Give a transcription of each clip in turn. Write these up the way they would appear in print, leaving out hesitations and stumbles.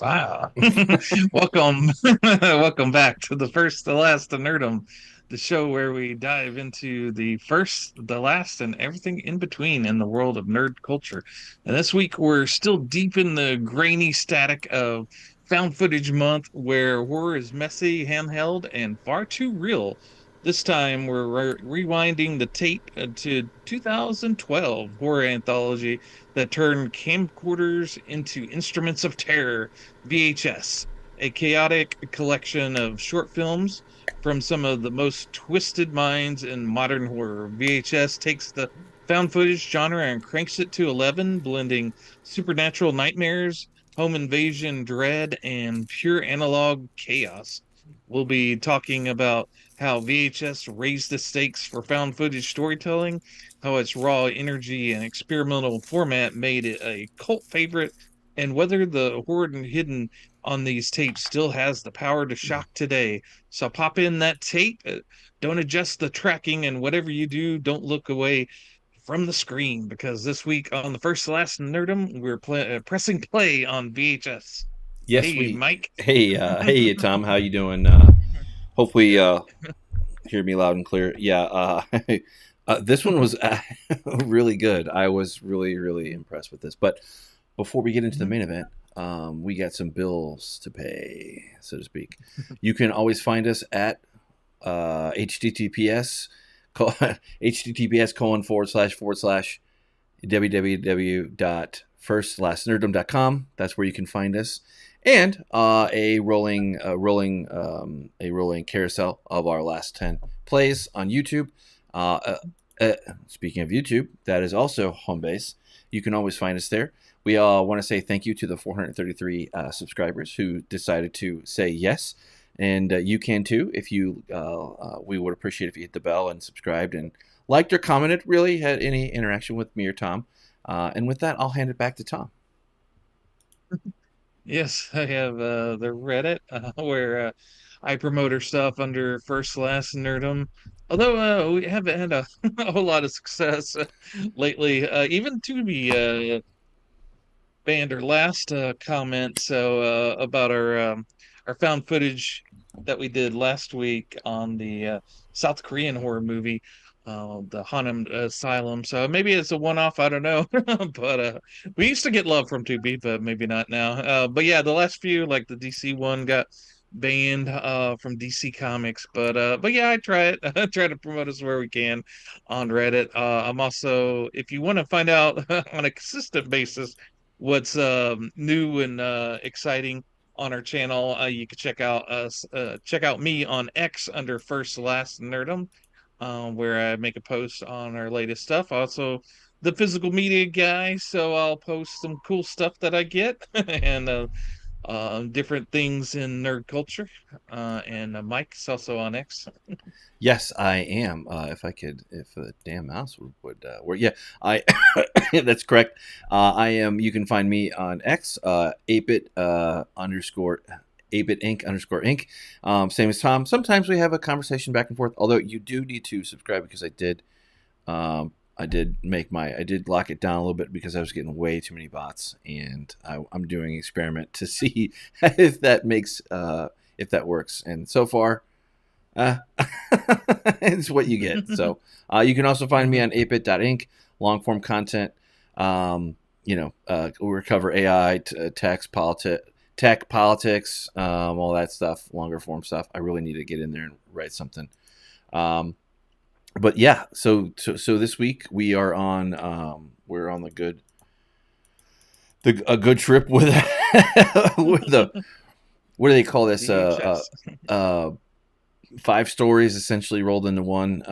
Wow. Welcome. Welcome back to the First, the Last, the Nerdom, the show where we dive into the first, the last, and everything in between in the world of nerd culture. And this week we're still deep in the grainy static of found footage month where horror is messy, handheld, and far too real. This time we're rewinding the tape to 2012 horror anthology that turned camcorders into instruments of terror. VHS, a chaotic collection of short films from some of the most twisted minds in modern horror. VHS takes the found footage genre and cranks it to 11, blending supernatural nightmares, home invasion dread, and pure analog chaos. We'll be talking about how VHS raised the stakes for found footage storytelling, how its raw energy and experimental format made it a cult favorite, and whether the hoard hidden on these tapes still has the power to shock today. So pop in that tape, don't adjust the tracking, and whatever you do, don't look away from the screen because this week on the First Last Nerdum, we're pressing play on VHS. Yes, Hey, we. Mike. Hey, Tom. How you doing? Hopefully, Good. hear me loud and clear. Yeah. This one was really good. I was really impressed with this. But before we get into the main event, we got some bills to pay, so to speak. You can always find us at https https colon / www.firstlastnerdom.com. That's where you can find us, and a rolling carousel of our last 10 plays on YouTube. Speaking of YouTube, that is also home base. You can always find us there. We want to say thank you to the 433 subscribers who decided to say yes, and you can too. If you, we would appreciate if you hit the bell and subscribed and liked or commented. Really had any interaction with me or Tom. And with that, I'll hand it back to Tom. Yes, I have the Reddit where I promote our stuff under First Last Nerdum. Although we haven't had a whole lot of success lately, even to be banned our last comment. So about our found footage that we did last week on the South Korean horror movie, the Hanam Asylum. So maybe it's a one-off. I don't know, but we used to get love from Tubi, but maybe not now. But yeah, the last few, like the DC one, got banned from DC Comics. But yeah, I try it. I try to promote us where we can on Reddit. I'm also, if you want to find out on a consistent basis what's new and exciting on our channel, you can check out me on X under First Last Nerdom, where I make a post on our latest stuff. Also, the physical media guy, so I'll post some cool stuff that I get and different things in nerd culture. And Mike's also on X. Yes, I am. If the damn mouse would work. Yeah, I. That's correct. I am. You can find me on X, ApeIt underscore ApeIt.Ink underscore Ink. Same as Tom. Sometimes we have a conversation back and forth. Although you do need to subscribe because I did lock it down a little bit because I was getting way too many bots, and I'm doing an experiment to see if that works. And so far. Uh, it's what you get. So you can also find me on ApeIt.Ink, long form content. We cover AI, tech, politics, all that stuff, longer form stuff. I really need to get in there and write something. But yeah, so this week we are on a good trip with with the what do they call this? Five stories essentially rolled into one,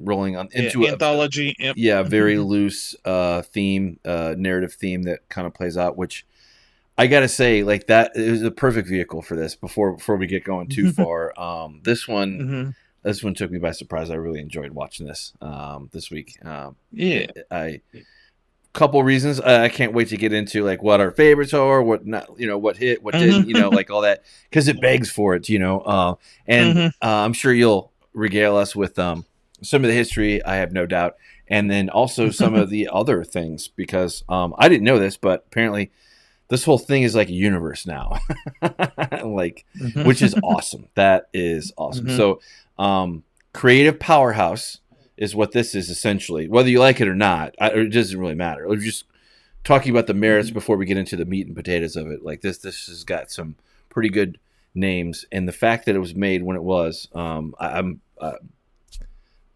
rolling on into anthology. Yep. Yeah, very loose narrative theme that kind of plays out, which I gotta say, like, that is a perfect vehicle for this. Before we get going too far, this one Mm-hmm. this one took me by surprise. I really enjoyed watching this this week. Yeah. I couple reasons. I can't wait to get into like what our favorites are, what not, what hit, what didn't, like all that, because it begs for it, and I'm sure you'll regale us with some of the history. I have no doubt, and then also some of the other things because I didn't know this, but apparently this whole thing is like a universe now, like, which is Mhm. awesome. That is awesome. Mhm. So, creative powerhouse is what this is essentially. Whether you like it or not, it doesn't really matter. We're just talking about the merits Mhm. before we get into the meat and potatoes of it. Like this has got some pretty good names, and the fact that it was made when it was, I'm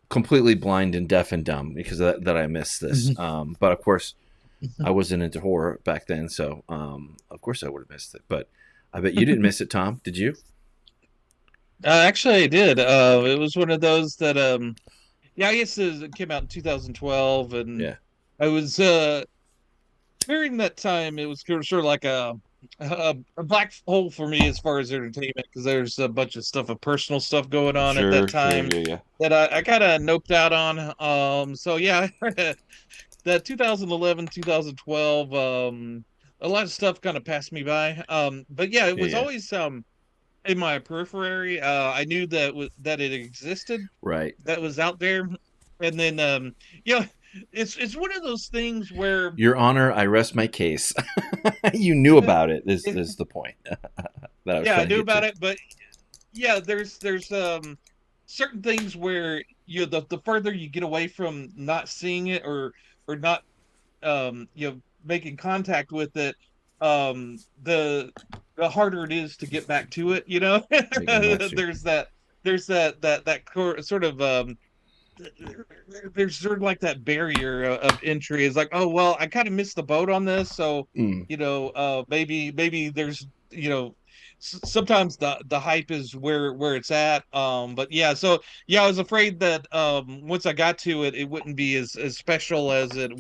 completely blind and deaf and dumb because that I missed this. Mhm. But of course, I wasn't into horror back then, so of course I would have missed it. But I bet you didn't miss it, Tom. Did you? Actually, I did. It was one of those that yeah, I guess it came out in 2012, and Yeah, I was during that time. It was sort of like a black hole for me as far as entertainment, because there's a bunch of stuff of personal stuff going on at that sure, sure, time yeah, yeah, that I kind of noped out on. So yeah, that 2011, 2012, a lot of stuff kind of passed me by. But yeah, it yeah, was yeah. always in my periphery. I knew that it existed, Right. that was out there. And then you know, it's one of those things where Your Honor, I rest my case. You knew about it. This it, is the point that I was yeah, I trying to knew get to. about it, but yeah, there's certain things where the further you get away from not seeing it, or not making contact with it, the harder it is to get back to it, Like, I got you. there's that sort of there's sort of like that barrier of entry. Is like, oh well, I kind of missed the boat on this, so Mm. maybe there's sometimes the hype is where it's at. But yeah, so yeah, I was afraid that once I got to it, it wouldn't be as special as it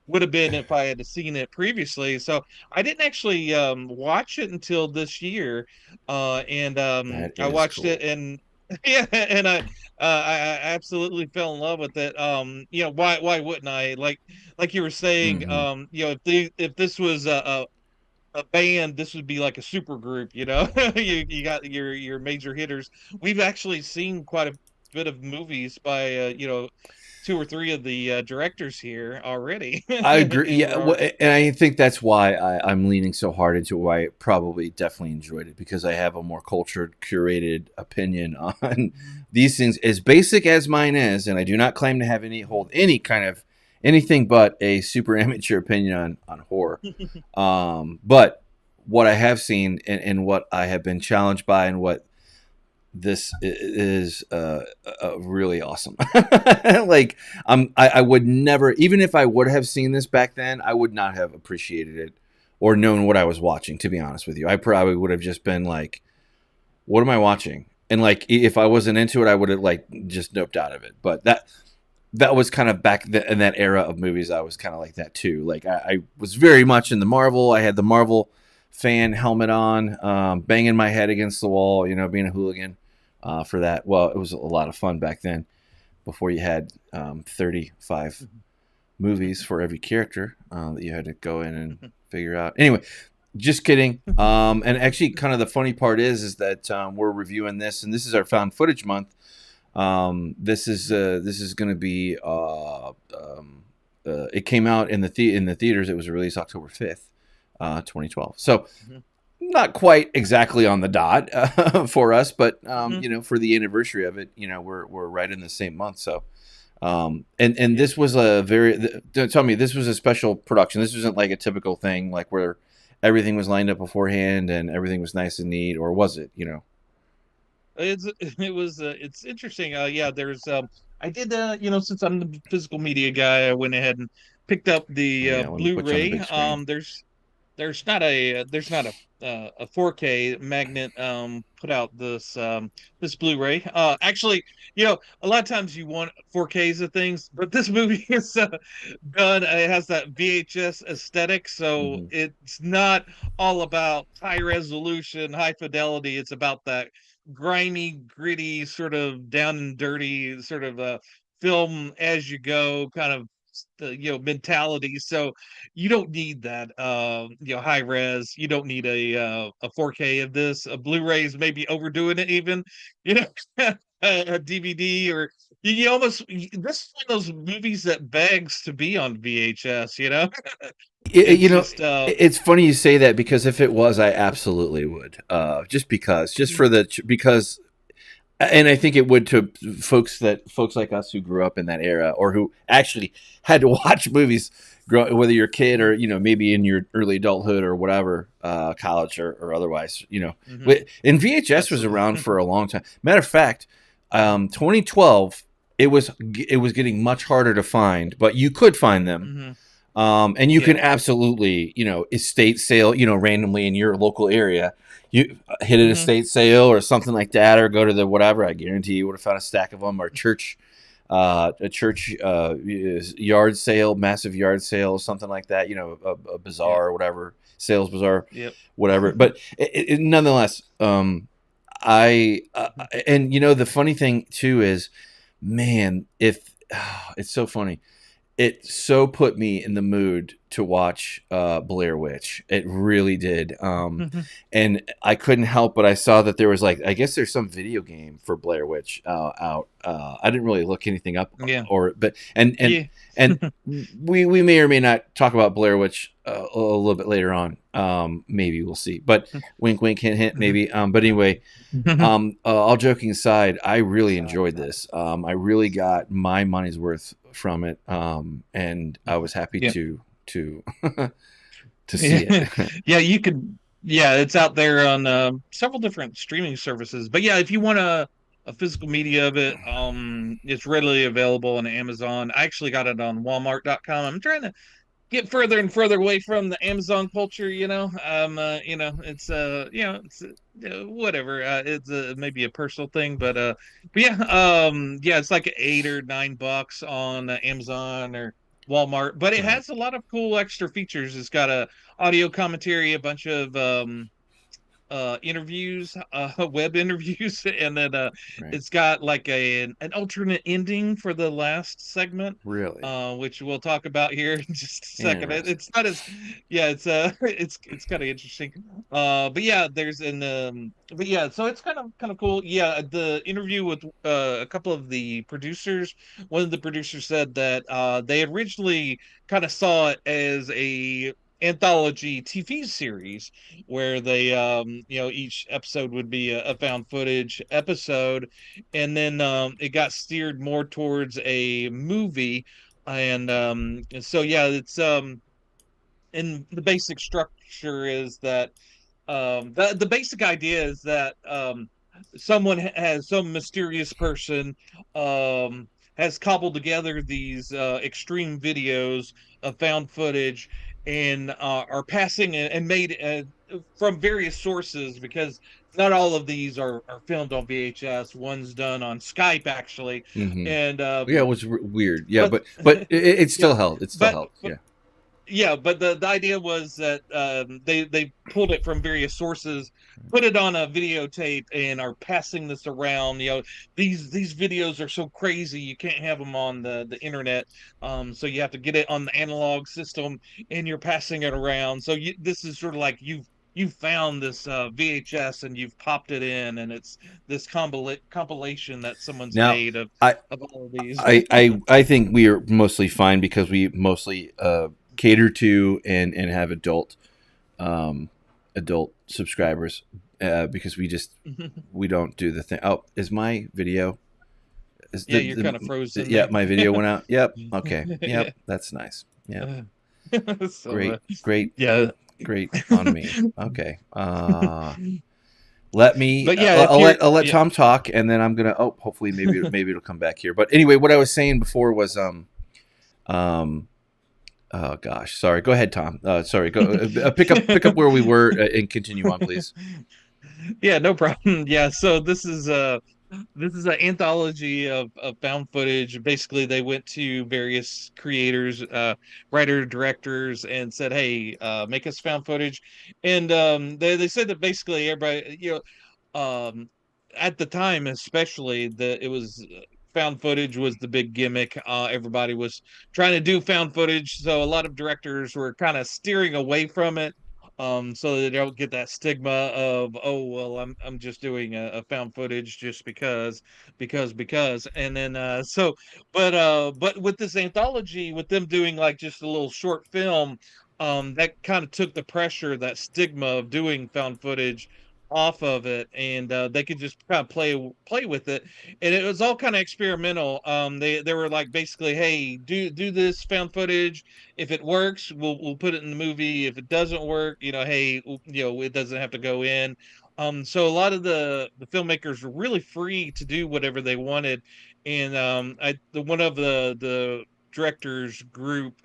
would have been if I had seen it previously. So I didn't actually watch it until this year, and That I is watched it, cool. and yeah, and I absolutely fell in love with it. Why wouldn't I? Like you were saying, Hmm. if this was a band, this would be like a super group. You got your major hitters. We've actually seen quite a bit of movies by two or three of the directors here already. I agree. who Yeah, are and I think that's why I'm leaning so hard into why I probably definitely enjoyed it because I have a more cultured, curated opinion on these things. As basic as mine is, and I do not claim to have hold any kind of anything but a super amateur opinion on horror. But what I have seen and what I have been challenged by, and what this is really awesome. Like I would never, even if I would have seen this back then, I would not have appreciated it or known what I was watching. To be honest with you, I probably would have just been like, "What am I watching?" And like, if I wasn't into it, I would have like just noped out of it. But that was kind of back in that era of movies. I was kind of like that too. Like I was very much in the Marvel. I had the Marvel fan helmet on, banging my head against the wall. Being a hooligan for that. Well, it was a lot of fun back then. Before you had 35 movies for every character that you had to go in and figure out. Anyway, just kidding. And actually, kind of the funny part is that we're reviewing this, and this is our found footage month. This is going to be. It came out in the theaters. It was released October 5th, 2012. So not quite exactly on the dot for us, but for the anniversary of it, we're right in the same month. So, and Yeah. this was a tell me, this was a special production. This wasn't like a typical thing, like where everything was lined up beforehand and everything was nice and neat, or was it? It's interesting. Yeah, there's I did since I'm the physical media guy, I went ahead and picked up Oh the yeah, let me put you on the Blu-ray. big screen. There's not a 4K magnet put out this Blu-ray. Actually, a lot of times you want 4Ks of things, but this movie is done. It has that VHS aesthetic, so Hmm. it's not all about high resolution, high fidelity. It's about that grimy, gritty, sort of down and dirty, sort of film as you go kind of mentality. So you don't need that high res. You don't need a 4K of this. A Blu-ray is maybe overdoing it even, you know. a DVD, or you almost this is one of those movies that begs to be on VHS. It's You know, just it's funny you say that because if it was, I absolutely would. Just because, just for the because, and I think it would to folks like us who grew up in that era or who actually had to watch movies, whether you're a kid or maybe in your early adulthood or whatever, college or otherwise. Mhm, And VHS was absolutely. around for a long time. Matter of fact, 2012 it was getting much harder to find, but you could find them. Hmm. And you Yeah. can absolutely, estate sale, randomly in your local area. You hit an Hmm. estate sale or something like that, or go to the whatever. I guarantee you would have found a stack of them, or a church yard sale, massive yard sale, something like that. A Yeah. bazaar or whatever, sales bazaar, Yep. whatever. But nonetheless, I and the funny thing too is, man, if it's so funny, it so put me in the mood to watch Blair Witch. It really did. And I couldn't help but I saw that there was I guess there's some video game for Blair Witch out. I didn't really look anything up Yeah. but and Yeah. and we may or may not talk about Blair Witch a little bit later on. Maybe we'll see. But wink, wink, hint, hint, maybe. But anyway, all joking aside, I really enjoyed this. I really got my money's worth from it, and I was happy Yeah. to to see Yeah. it. Yeah, you could. Yeah, it's out there on several different streaming services. But yeah, if you want a physical media of it, it's readily available on Amazon. I actually got it on Walmart.com. I'm trying to get further and further away from the Amazon culture. It's whatever. It's maybe a personal thing, but yeah, yeah, it's like $8 or $9 on Amazon or Walmart, but it Right, has a lot of cool extra features. It's got a audio commentary, a bunch of interviews, web interviews, and then right, it's got like an alternate ending for the last segment, really which we'll talk about here in just a second. interesting. It's not as, yeah, it's it's kind of interesting. But yeah, but yeah, so it's kind of cool. Yeah, the interview with a couple of the producers. One of the producers said that they originally kind of saw it as a anthology TV series where they each episode would be a found footage episode, and then it got steered more towards a movie. And so yeah, it's and the basic structure is that the basic idea is that someone has some mysterious person has cobbled together these extreme videos of found footage, and are passing and made from various sources, because not all of these are filmed on VHS. One's done on Skype actually, Hmm. and Yeah, it was weird. Yeah, but but it yeah, still held. It still but held. but Yeah. yeah, but the idea was that they pulled it from various sources, put it on a videotape, and are passing this around. These videos are so crazy you can't have them on the internet. So you have to get it on the analog system, and you're passing it around. So this is sort of like you found this VHS and you've popped it in, and it's this compilation that someone's Now, made I of all of these. I think we are mostly fine because we mostly cater to and have um, adult subscribers, because we don't do the thing. Oh, is my video? Is Yeah, you're kind of frozen yeah, there. my video went out. Yep. Okay. Yep. That's nice. Yep. Uh, so Great. Great. yeah. Great on me. Okay. Let me. But yeah, if you're I'll let yeah. Tom talk, and then I'm gonna. Oh, hopefully, maybe it'll come back here. But anyway, what I was saying before was um. Oh gosh, sorry. Go ahead, Tom. Sorry. Go pick up where we were, and continue on, please. Yeah, no problem. Yeah, so this is an anthology of found footage. Basically, they went to various creators, writer, directors, and said, "Hey, make us found footage." And they said that basically everybody, at the time, especially, it was found footage was the big gimmick. Everybody was trying to do found footage, so a lot of directors were kind of steering away from it. so they don't get that stigma of, oh well, I'm just doing a found footage just because, and then but with this anthology, with them doing like just a little short film, that kind of took the pressure, that stigma of doing found footage off of it, and they could just kind of play with it, and it was all kind of experimental. They were like, basically, hey, do this found footage. If it works, we'll put it in the movie. If it doesn't work, hey, it doesn't have to go in. So a lot of the filmmakers were really free to do whatever they wanted, and the one of the directors group,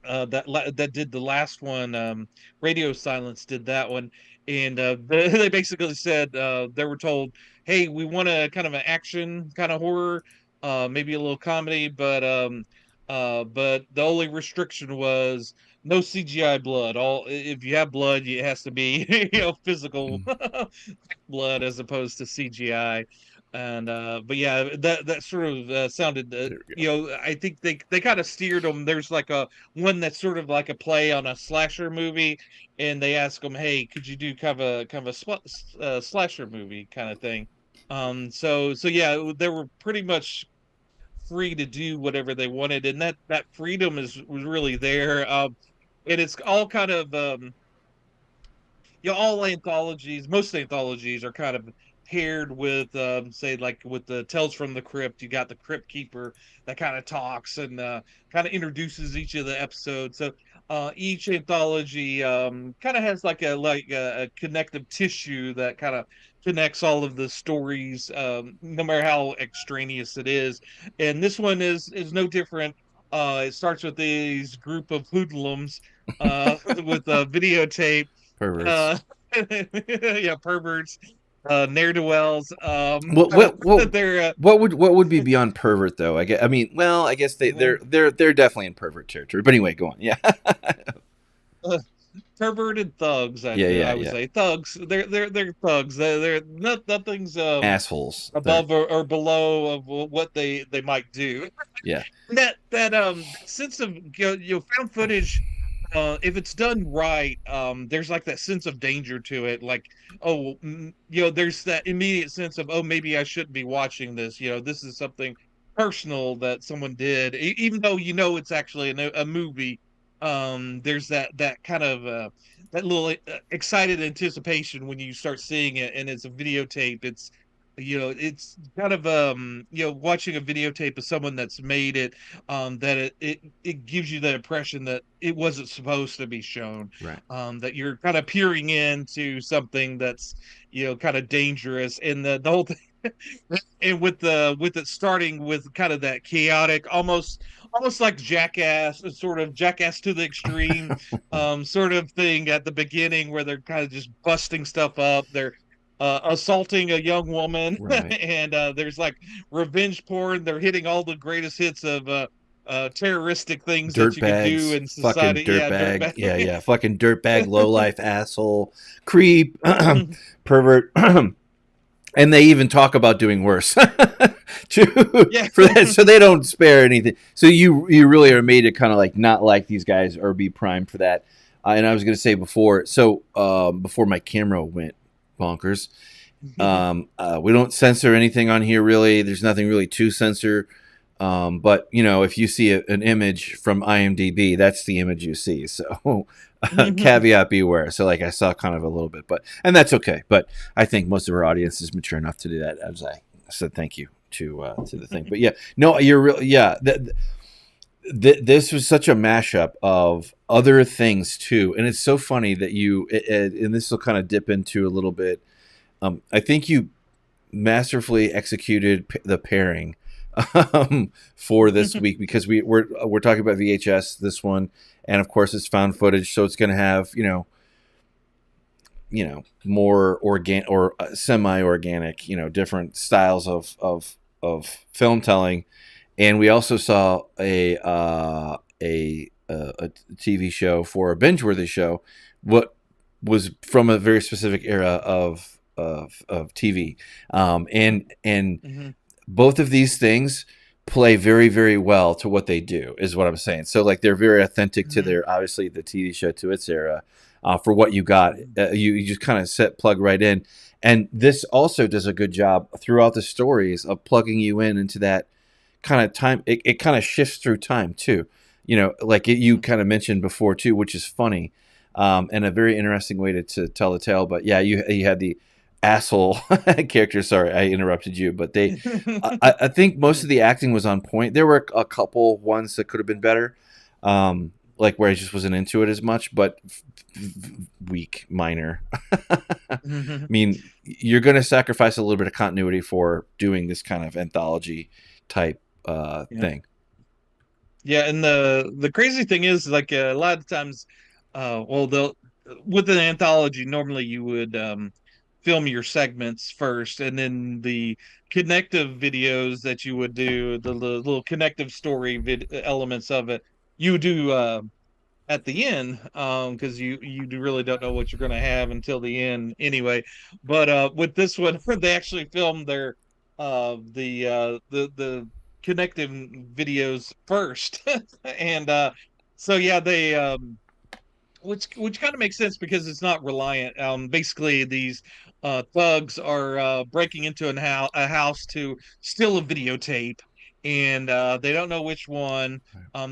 that did the last one, Radio Silence did that one, and they basically said, they were told, hey, we want a kind of an action kind of horror, maybe a little comedy, but the only restriction was no CGI blood. All If you have blood, it has to be physical Mm. blood as opposed to CGI. And but yeah, that sort of sounded, There we go. I think they kind of steered them. There's like a one that's sort of like a play on a slasher movie, and they ask them, hey, could you do kind of a slasher movie kind of thing. So yeah, they were pretty much free to do whatever they wanted, and that freedom was really there. And it's all kind of, all anthologies, most anthologies are kind of paired with, say, like with the Tales from the Crypt. You got the Crypt Keeper that kind of talks and kind of introduces each of the episodes. So each anthology kind of has like a connective tissue that kind of connects all of the stories, no matter how extraneous it is. And this one is no different. It starts with these group of hoodlums with a videotape, Perverts. uh, yeah, perverts, ne'er do wells. What what what They're what would be beyond pervert though? I mean, well, I guess they're definitely in pervert territory. But anyway, go on. Yeah. uh, perverted thugs. Yeah, yeah, I would yeah. say thugs. They're thugs. They're nothing's Assholes. They're above or below of what they might do. yeah. That sense of, found footage, if it's done right, there's like that sense of danger to it, like, oh, there's that immediate sense of, oh, maybe I shouldn't be watching this. This is something personal that someone did, even though it's actually a movie. There's that kind of, that little excited anticipation when you start seeing it, and it's a videotape. It's kind of, watching a videotape of someone that's made it, that it gives you the impression that it wasn't supposed to be shown, Right. that you're kind of peering into something that's, kind of dangerous, and the whole thing. And with it starting with kind of that chaotic, almost like Jackass, sort of Jackass to the extreme, sort of thing at the beginning, where they're kind of just busting stuff up. They're assaulting a young woman, Right. and there's like revenge porn. They're hitting all the greatest hits of terroristic things that Dirt you could do bags. in Fucking society. dirt Yeah, bag. dirtbag. Yeah, yeah. Fucking dirt bag, low life asshole, creep, pervert. And they even talk about doing worse for Yeah. that, so they don't spare anything. So you really are made to kind of like not like these guys or be primed for that. And I was going to say before, so before my camera went bonkers, we don't censor anything on here really. There's nothing really to censor. But if you see an image from IMDb, that's the image you see. So caveat beware. So like I saw kind of a little bit, and that's okay. But I think most of our audience is mature enough to do that. As I said, thank you to the thing. But yeah, no, you're real. Yeah, this was such a mashup of other things too, and it's so funny that and this will kind of dip into a little bit. I think you masterfully executed the pairing for this week, because we're talking about VHS this one, and of course it's found footage, so it's going to have more organic or semi-organic, different styles of film telling. And we also saw a TV show for a binge-worthy show, what was from a very specific era of TV, and Mhm. both of these things play very, very well to what they do, is what I'm saying. So like they're very authentic to Mhm. their, obviously the TV show to its era. For what you got, you just kind of plug right in, and this also does a good job throughout the stories of plugging you in into that kind of time. It kind of shifts through time too, like you kind of mentioned before too, which is funny, and a very interesting way to tell the tale. But yeah, you had the asshole character. Sorry, I interrupted you, but I think most of the acting was on point. There were a couple ones that could have been better, like where I just wasn't into it as much, but weak, minor. I mean, you're going to sacrifice a little bit of continuity for doing this kind of anthology type Yeah. thing. Yeah, and the crazy thing is, like a lot of times, well, they'll with an anthology, normally you would film your segments first, and then the connective videos that you would do, the little connective story elements of it, you do at the end, because really don't know what you're going to have until the end anyway. But with this one, they actually filmed the connective videos first, and so yeah, they which kind of makes sense because it's not reliant. Basically, these thugs are breaking into a house to steal a videotape, and they don't know which one.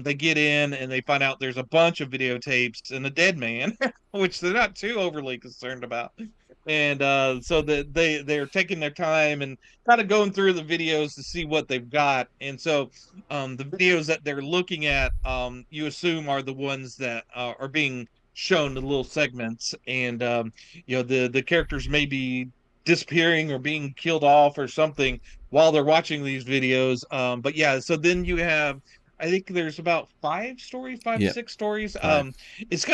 They get in and they find out there's a bunch of videotapes and a dead man, which they're not too overly concerned about. And so they're taking their time and kind of going through the videos to see what they've got. And so the videos that they're looking at, you assume are the ones that are being shown, the little segments, and the characters may be disappearing or being killed off or something while they're watching these videos. But yeah, so then you have, I think there's about five to Yeah, six stories. 5. It's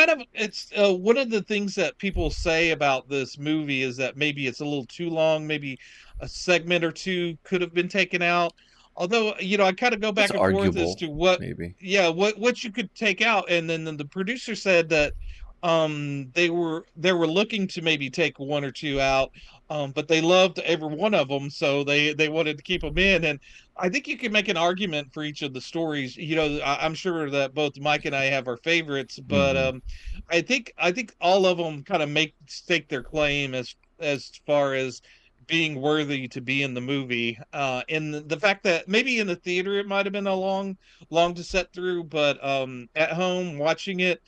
one of the things that people say about this movie is that maybe it's a little too long, maybe a segment or two could have been taken out. Although, I kind of go It's back and forth as arguable, to what, maybe. yeah, what you could take out. And then the producer said that they were looking to maybe take one or two out, but they loved every one of them, so they wanted to keep them in. And I think you can make an argument for each of the stories. I'm sure that both Mike and I have our favorites, but Hmm. I think all of them kind of stake their claim as far as being worthy to be in the movie. And the fact that maybe in the theater it might have been a long to set through, but at home watching it,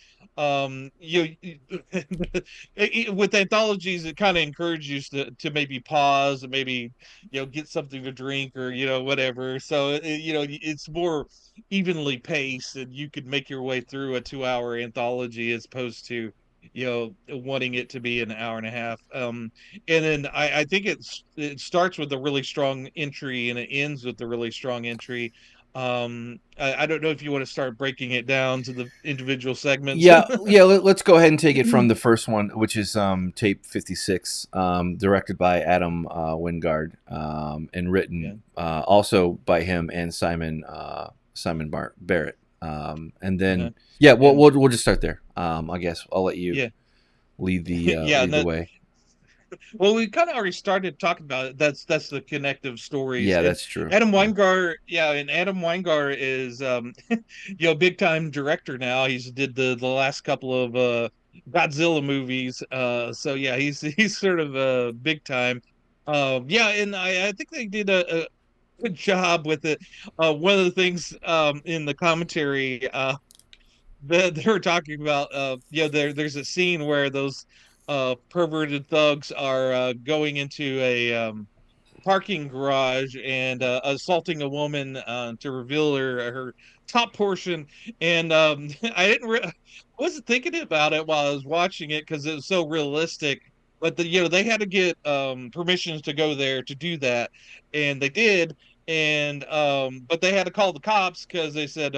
with anthologies, it kind of encourages you to maybe pause and maybe get something to drink or whatever. So it's more evenly paced, and you could make your way through a 2-hour anthology as opposed to wanting it to be an hour and a half. And then I think it starts with a really strong entry and it ends with a really strong entry. I don't know if you want to start breaking it down to the individual segments. Yeah. Let's go ahead and take it from the first one, which is tape 56, directed by Adam Wingard, and Yeah. written also by him and Simon Barrett. And Uh-huh. then yeah, we'll, And we'll just start there. I guess I'll let you yeah. Yeah, lead and the that, way. well, we kind of already started talking about it. That's the connective stories. Yeah, And that's true. Adam Yeah. Wingard, yeah, and Adam Wingard is big time director now. He's did the last couple of Godzilla movies. So yeah, he's sort of big time. Yeah, and I think they did a good job with it. One of the things in the commentary, they were talking about, there's a scene where those perverted thugs are going into a parking garage and assaulting a woman to reveal her top portion. And I wasn't thinking about it while I was watching it because it was so realistic. But they had to get permissions to go there to do that, and they did. And but they had to call the cops because they said,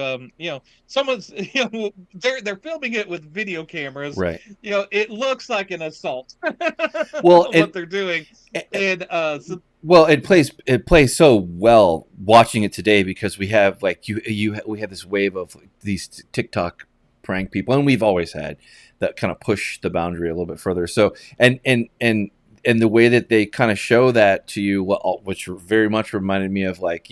someone's they're filming it with video cameras. Right. It looks like an assault. Well, What they're doing. it And so well, it plays so well watching it today because we have like we have this wave of these TikTok prank people, and we've always had that kind of push the boundary a little bit further. So and the way that they kind of show that to you, which very much reminded me of like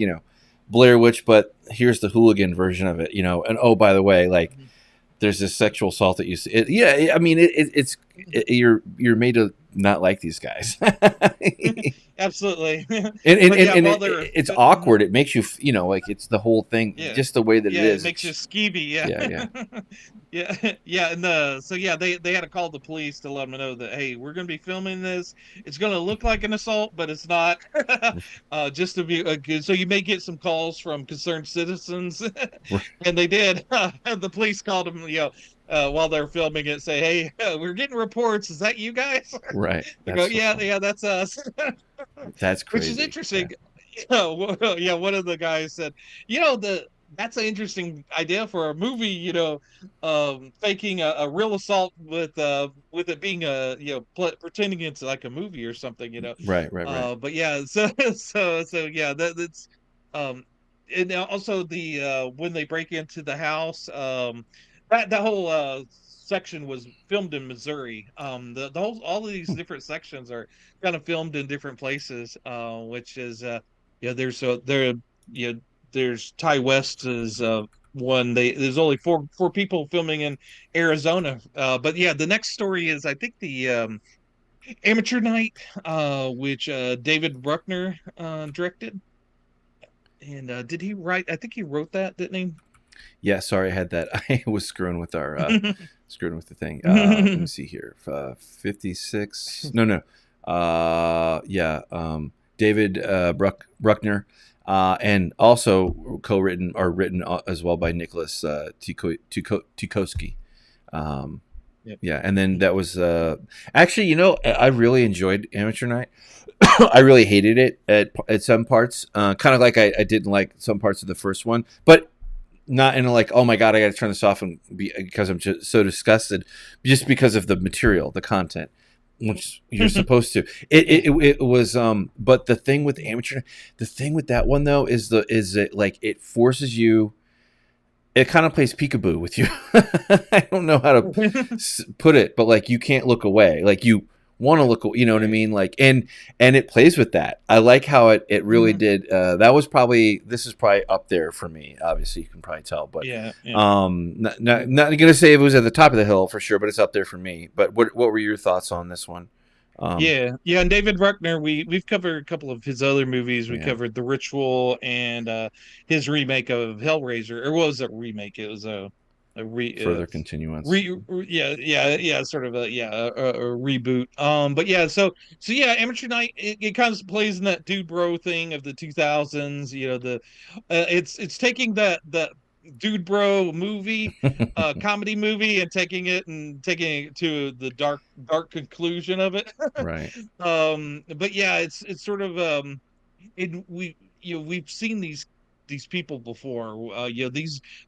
Blair Witch, but here's the hooligan version of it, you know. And oh, by the way, like there's this sexual assault that you see. Yeah, I mean, you're made to not like these guys. Absolutely. And, But yeah, and while they're it's awkward. It makes you, you know, like it's the whole thing, yeah, just the way that it yeah, it is. makes you It's skeevy. Yeah, yeah, yeah, yeah, and so yeah, they had to call the police to let them know that, hey, we're going to be filming this. It's going to look like an assault, but it's not. Just to be good, so you may get some calls from concerned citizens, and they did. The police called them, while they're filming it, say, hey, we're getting reports. Is that you guys? right. They go, That's so yeah, funny. yeah, that's us. That's Which is crazy. Yeah, interesting. Yeah, one of the guys said, the that's an interesting idea for a movie, faking a real assault with it being pretending it's like a movie or something. right, right, right. But yeah, so yeah, that's um and also the when they break into the house, that whole section was filmed in Missouri. The whole all of these different sections are kind of filmed in different places, which is there's you know there's Ty West is one. There's only four people filming in Arizona, but yeah, the next story is, I think, the Amateur Night, which David Bruckner directed. And did he write? I think he wrote that, didn't Yeah, sorry, I had that. I was he? screwing with the thing. Let me see here. 56. No, no. Yeah. David Bruckner, and also co-written or written as well by Nicholas Tukowski. Um, Yep. yeah, and then that was actually, you know, I really enjoyed Amateur Night. I really hated it at some parts, kind of like I didn't like some parts of the first one, but not in a like, oh my god, I got to turn this off and because I'm just so disgusted, just because of the material, the content, which you're supposed to. It was but the thing with that one though is that like it forces you. It kind of plays peekaboo with you. I don't know how to put it, but like you can't look away. Like you want to look, you know what I Right. mean? Like and it plays with that. I like how it really Mhm. did. This is probably up there for me. Obviously, you can probably tell, but Yeah, yeah. not gonna say it was at the top of the hill for sure, but it's up there for me. But what were your thoughts on this one? Um, Yeah, yeah, and David Bruckner, we've covered a couple of his other movies. We yeah, covered The Ritual and his remake of Hellraiser. Or was it a remake? It was a further continuance. yeah, yeah, yeah, sort of a reboot. But yeah, so yeah, Amateur Night, it kind of plays in that dude bro thing of the 2000s. It's taking that dude bro movie, comedy movie, and taking it to the dark conclusion of it. Right. But yeah, it's sort of we've seen these people before.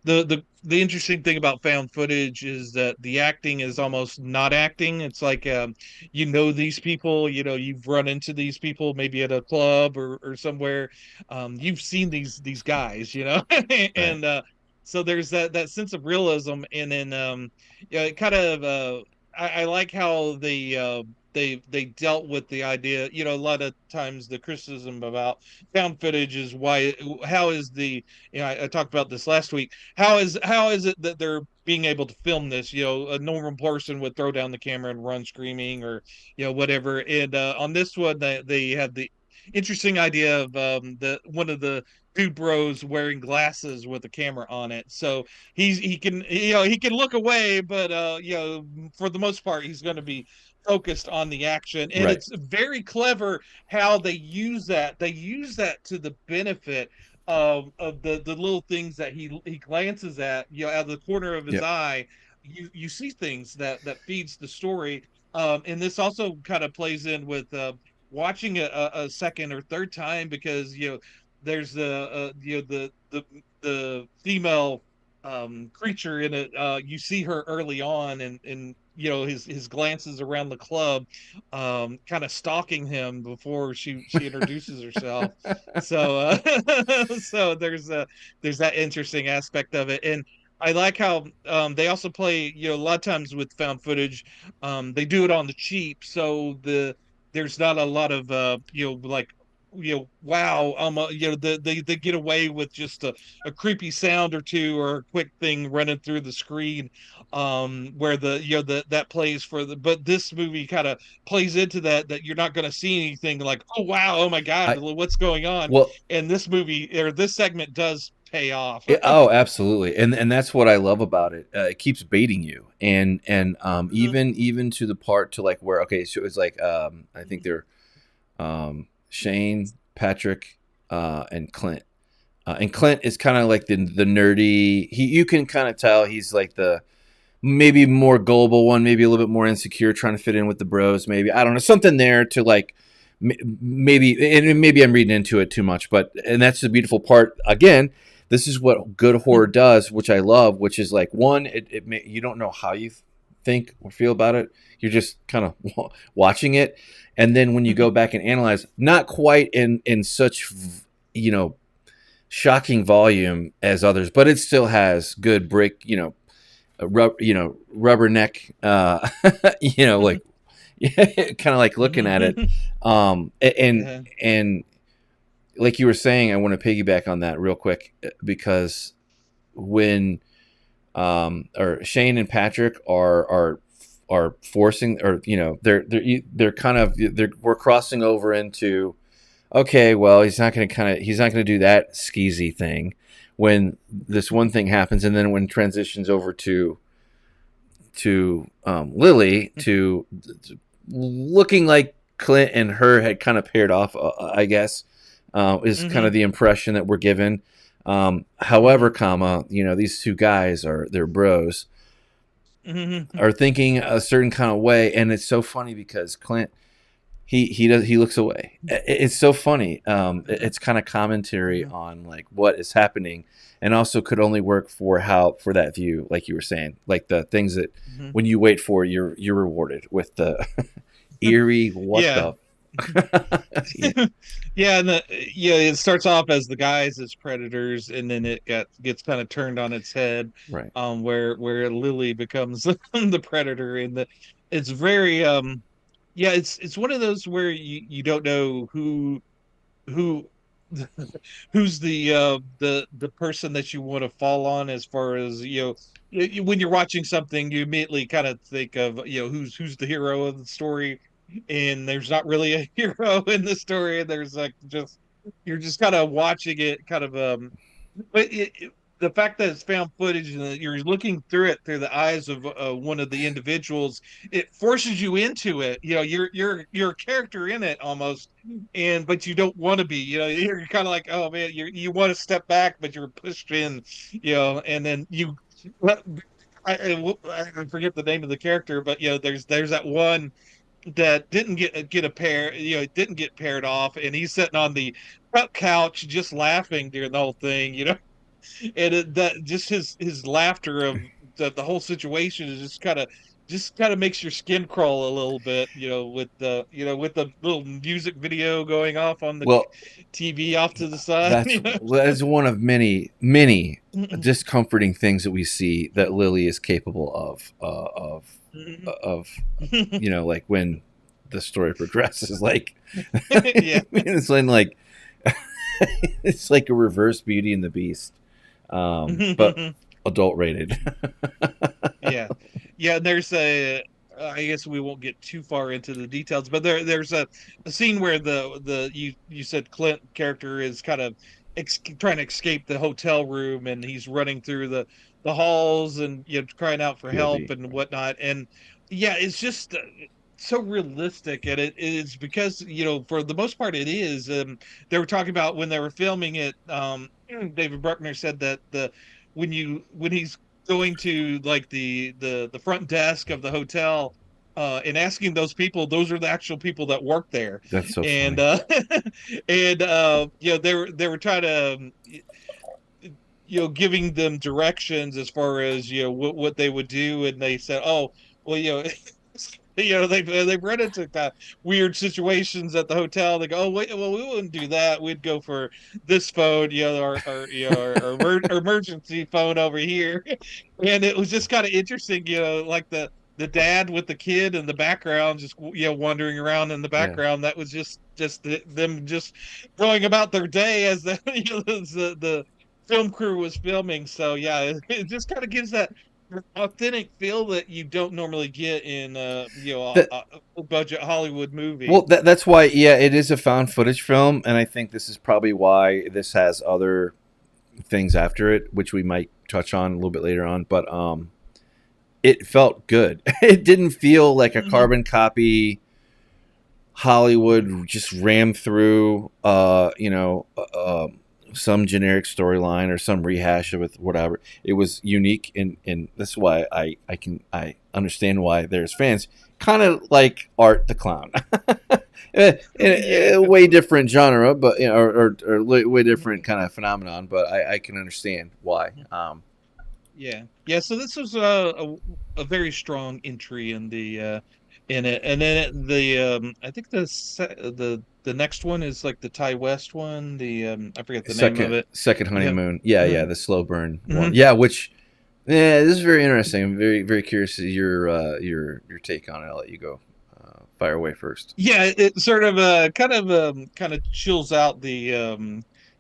The interesting thing about found footage is that the acting is almost not acting. It's like these people, you've run into these people maybe at a club or somewhere. You've seen these guys, Right. and so there's that sense of realism, and then yeah, it kind of I like how they dealt with the idea. A lot of times the criticism about found footage is how is I talked about this last week. How is it that they're being able to film this? A normal person would throw down the camera and run screaming, or whatever. And on this one, they have the interesting idea of the one of the dude bros wearing glasses with a camera on it, so he can look away, but for the most part he's going to be focused on the action. And Right. it's very clever how they use that to the benefit of the little things that he glances at, out of the corner of his Yep. eye. You see things that feeds the story. And this also kind of plays in with watching a second or third time, because there's the female creature in it. You see her early on, and his glances around the club, kind of stalking him before she introduces herself. So so there's that interesting aspect of it. And I like how they also play, a lot of times with found footage, they do it on the cheap, so there's not a lot of like wow, they get away with just a creepy sound or two or a quick thing running through the screen, where that plays for the, but this movie kind of plays into that you're not going to see anything like, oh wow, oh my God, I what's going on. well, And this movie or this segment does pay off. oh, absolutely, and that's what I love about it. It keeps baiting you, and Mhm, even to the part to like where okay, so it's like I think they're Shane, Patrick, and Clint. And Clint is kind of like the nerdy. You can kind of tell he's like the maybe more gullible one, maybe a little bit more insecure, trying to fit in with the bros. Maybe I don't know something there to like maybe and maybe I'm reading into it too much, but and that's the beautiful part. Again, this is what good horror does, which I love. Which is like one, you don't know how you think or feel about it. You're just kind of watching it, and then when you go mhm, back and analyze, not quite in such shocking volume as others, but it still has good break. Rubber neck. Like kind of like looking at it. mhm. And Yeah. and like you were saying, I want to piggyback on that real quick because when or Shane and Patrick are forcing or they're kind of we're crossing over into okay, well, he's not going to do that skeezy thing when this one thing happens, and then when transitions over to Lily to looking like Clint and her had kind of paired off, I guess, is kind of Mhm, the impression that we're given. However, mhm, comma, these two guys they're bros mhm, are thinking a certain kind of way, and it's so funny because Clint he looks away. It's so funny. mhm, It's kind of commentary mhm, on like what is happening, and also could only work for that view, like you were saying, like the things that mhm. when you wait for you're rewarded with the eerie what Yeah. the yeah, Yeah, and it starts off as the guys as predators, and then gets kind of turned on its head, right. where Lily becomes the predator, and it's very yeah, it's one of those where you don't know who who's the person that you want to fall on as far as when you're watching something you immediately kind of think of who's the hero of the story, and there's not really a hero in the story, and there's like just you're just kind of watching it kind of but the fact that it's found footage and that you're looking through it through the eyes of one of the individuals, it forces you into it. You're a character in it almost, and but you don't want to be. You're kind of like, oh man, you want to step back, but you're pushed in. And then well, I forget the name of the character, but there's that one that didn't get a pair, didn't get paired off, and he's sitting on the front couch just laughing during the whole thing, and that just his laughter of the whole situation is just kind of makes your skin crawl a little bit, with the little music video going off on the Well, TV off to the side. that's one of many discomforting things that we see that Lily is capable of like when the story progresses, like Yeah. it's like it's like a reverse Beauty and the Beast, but adult rated. Yeah, yeah. There's I guess we won't get too far into the details, but there's a scene where you said Clint character is kind of trying to escape the hotel room, and he's running through the halls and crying out for help POV. and whatnot, and yeah, it's just so realistic, and it is because for the most part it is. They were talking about when they were filming it. David Bruckner said that when he's going to like the front desk of the hotel and asking those people, those are the actual people that work there, That's so and funny. and they were trying to giving them directions as far as what they would do, and they said, oh well, they've run into kind of weird situations at the hotel. They go, oh wait, well we wouldn't do that. We'd go for this phone, our emergency phone over here. And it was just kind of interesting, like the dad with the kid in the background, just wandering around in the Yeah. background. That was just them just going about their day as the the film crew was filming. So yeah, it just kind of gives that authentic feel that you don't normally get in That a budget Hollywood movie. well, that's why. Yeah, it is a found footage film, and I think this is probably why this has other things after it, which we might touch on a little bit later on. But it felt good. It didn't feel like a Hmm. carbon copy Hollywood just rammed through, some generic storyline or some rehash of it, whatever. It was unique, and that's why I understand why there's fans. Kind of like Art the Clown, Yeah. a way different genre, but or way different kind of phenomenon. But I can understand why. Yeah, yeah. So this was a very strong entry in the in it, and then the I think the next one is like the Ty West one. The I forget the name of it. Second Yeah. honeymoon, yeah, Hmm. yeah, the slow burn one, Hmm. yeah. Which, yeah, this is very interesting. I'm very very curious to your take on it. I'll let you go. Fire away first. Yeah, it sort of kind of chills out the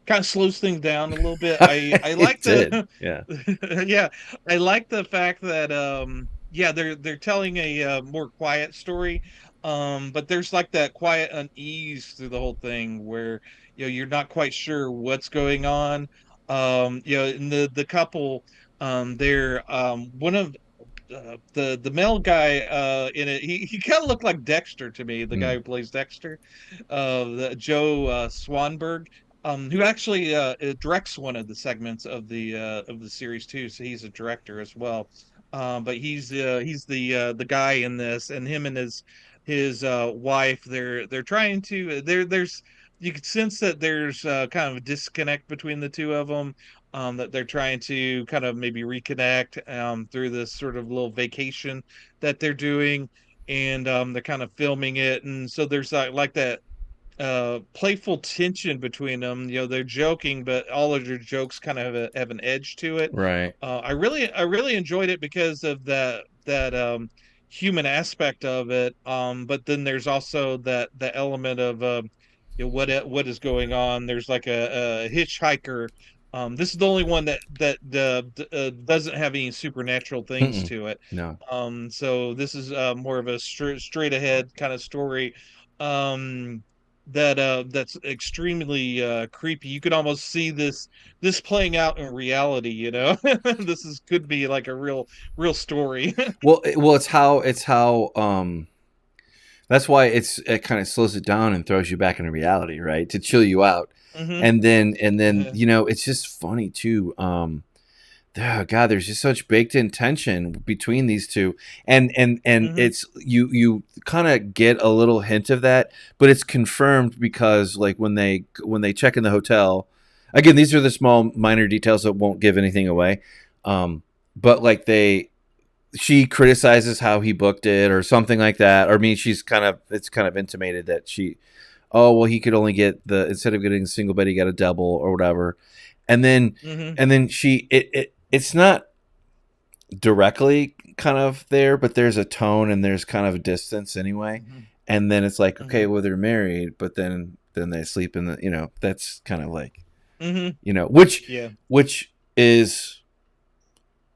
kind of slows things down a little bit. I It like did, the yeah. yeah, I like the fact that yeah, they're telling a more quiet story, but there's like that quiet unease through the whole thing where you're not quite sure what's going on. And the couple they're one of the male guy in it, he kind of looked like Dexter to me, the guy Mm, who plays Dexter, Joe Swanberg, who actually directs one of the segments of the series too. So he's a director as well. But he's the guy in this, and him and his wife, they're trying to there's you could sense that there's kind of a disconnect between the two of them, that they're trying to kind of maybe reconnect through this sort of little vacation that they're doing, and they're kind of filming it, and so there's like that playful tension between them. They're joking, but all of their jokes kind of have an edge to it. right. I really enjoyed it because of that human aspect of it. But then there's also that element of what is going on. There's like a hitchhiker. This is the only one that doesn't have any supernatural things Mm-mm. to it. No. So this is more of a straight ahead kind of story. Um, that's extremely creepy. You could almost see this playing out in reality. This is could be like a real story. Well, it's how that's why it kind of slows it down and throws you back into reality, right? To chill you out. Hmm. And then Uh, it's just funny too. Oh, God, there's just such baked in tension between these two, and hmm. it's you kind of get a little hint of that, but it's confirmed because like when they check in the hotel, again, these are the small minor details that won't give anything away, but like she criticizes how he booked it or something like that, or I mean, it's kind of intimated that oh well, he could only get instead of getting a single bed, he got a double or whatever, and then Hmm. it's not directly kind of there, but there's a tone and there's kind of a distance anyway. Hmm. And then it's like, okay, Hmm. well they're married, but then they sleep in that's kind of like, Hmm. which Yeah. which is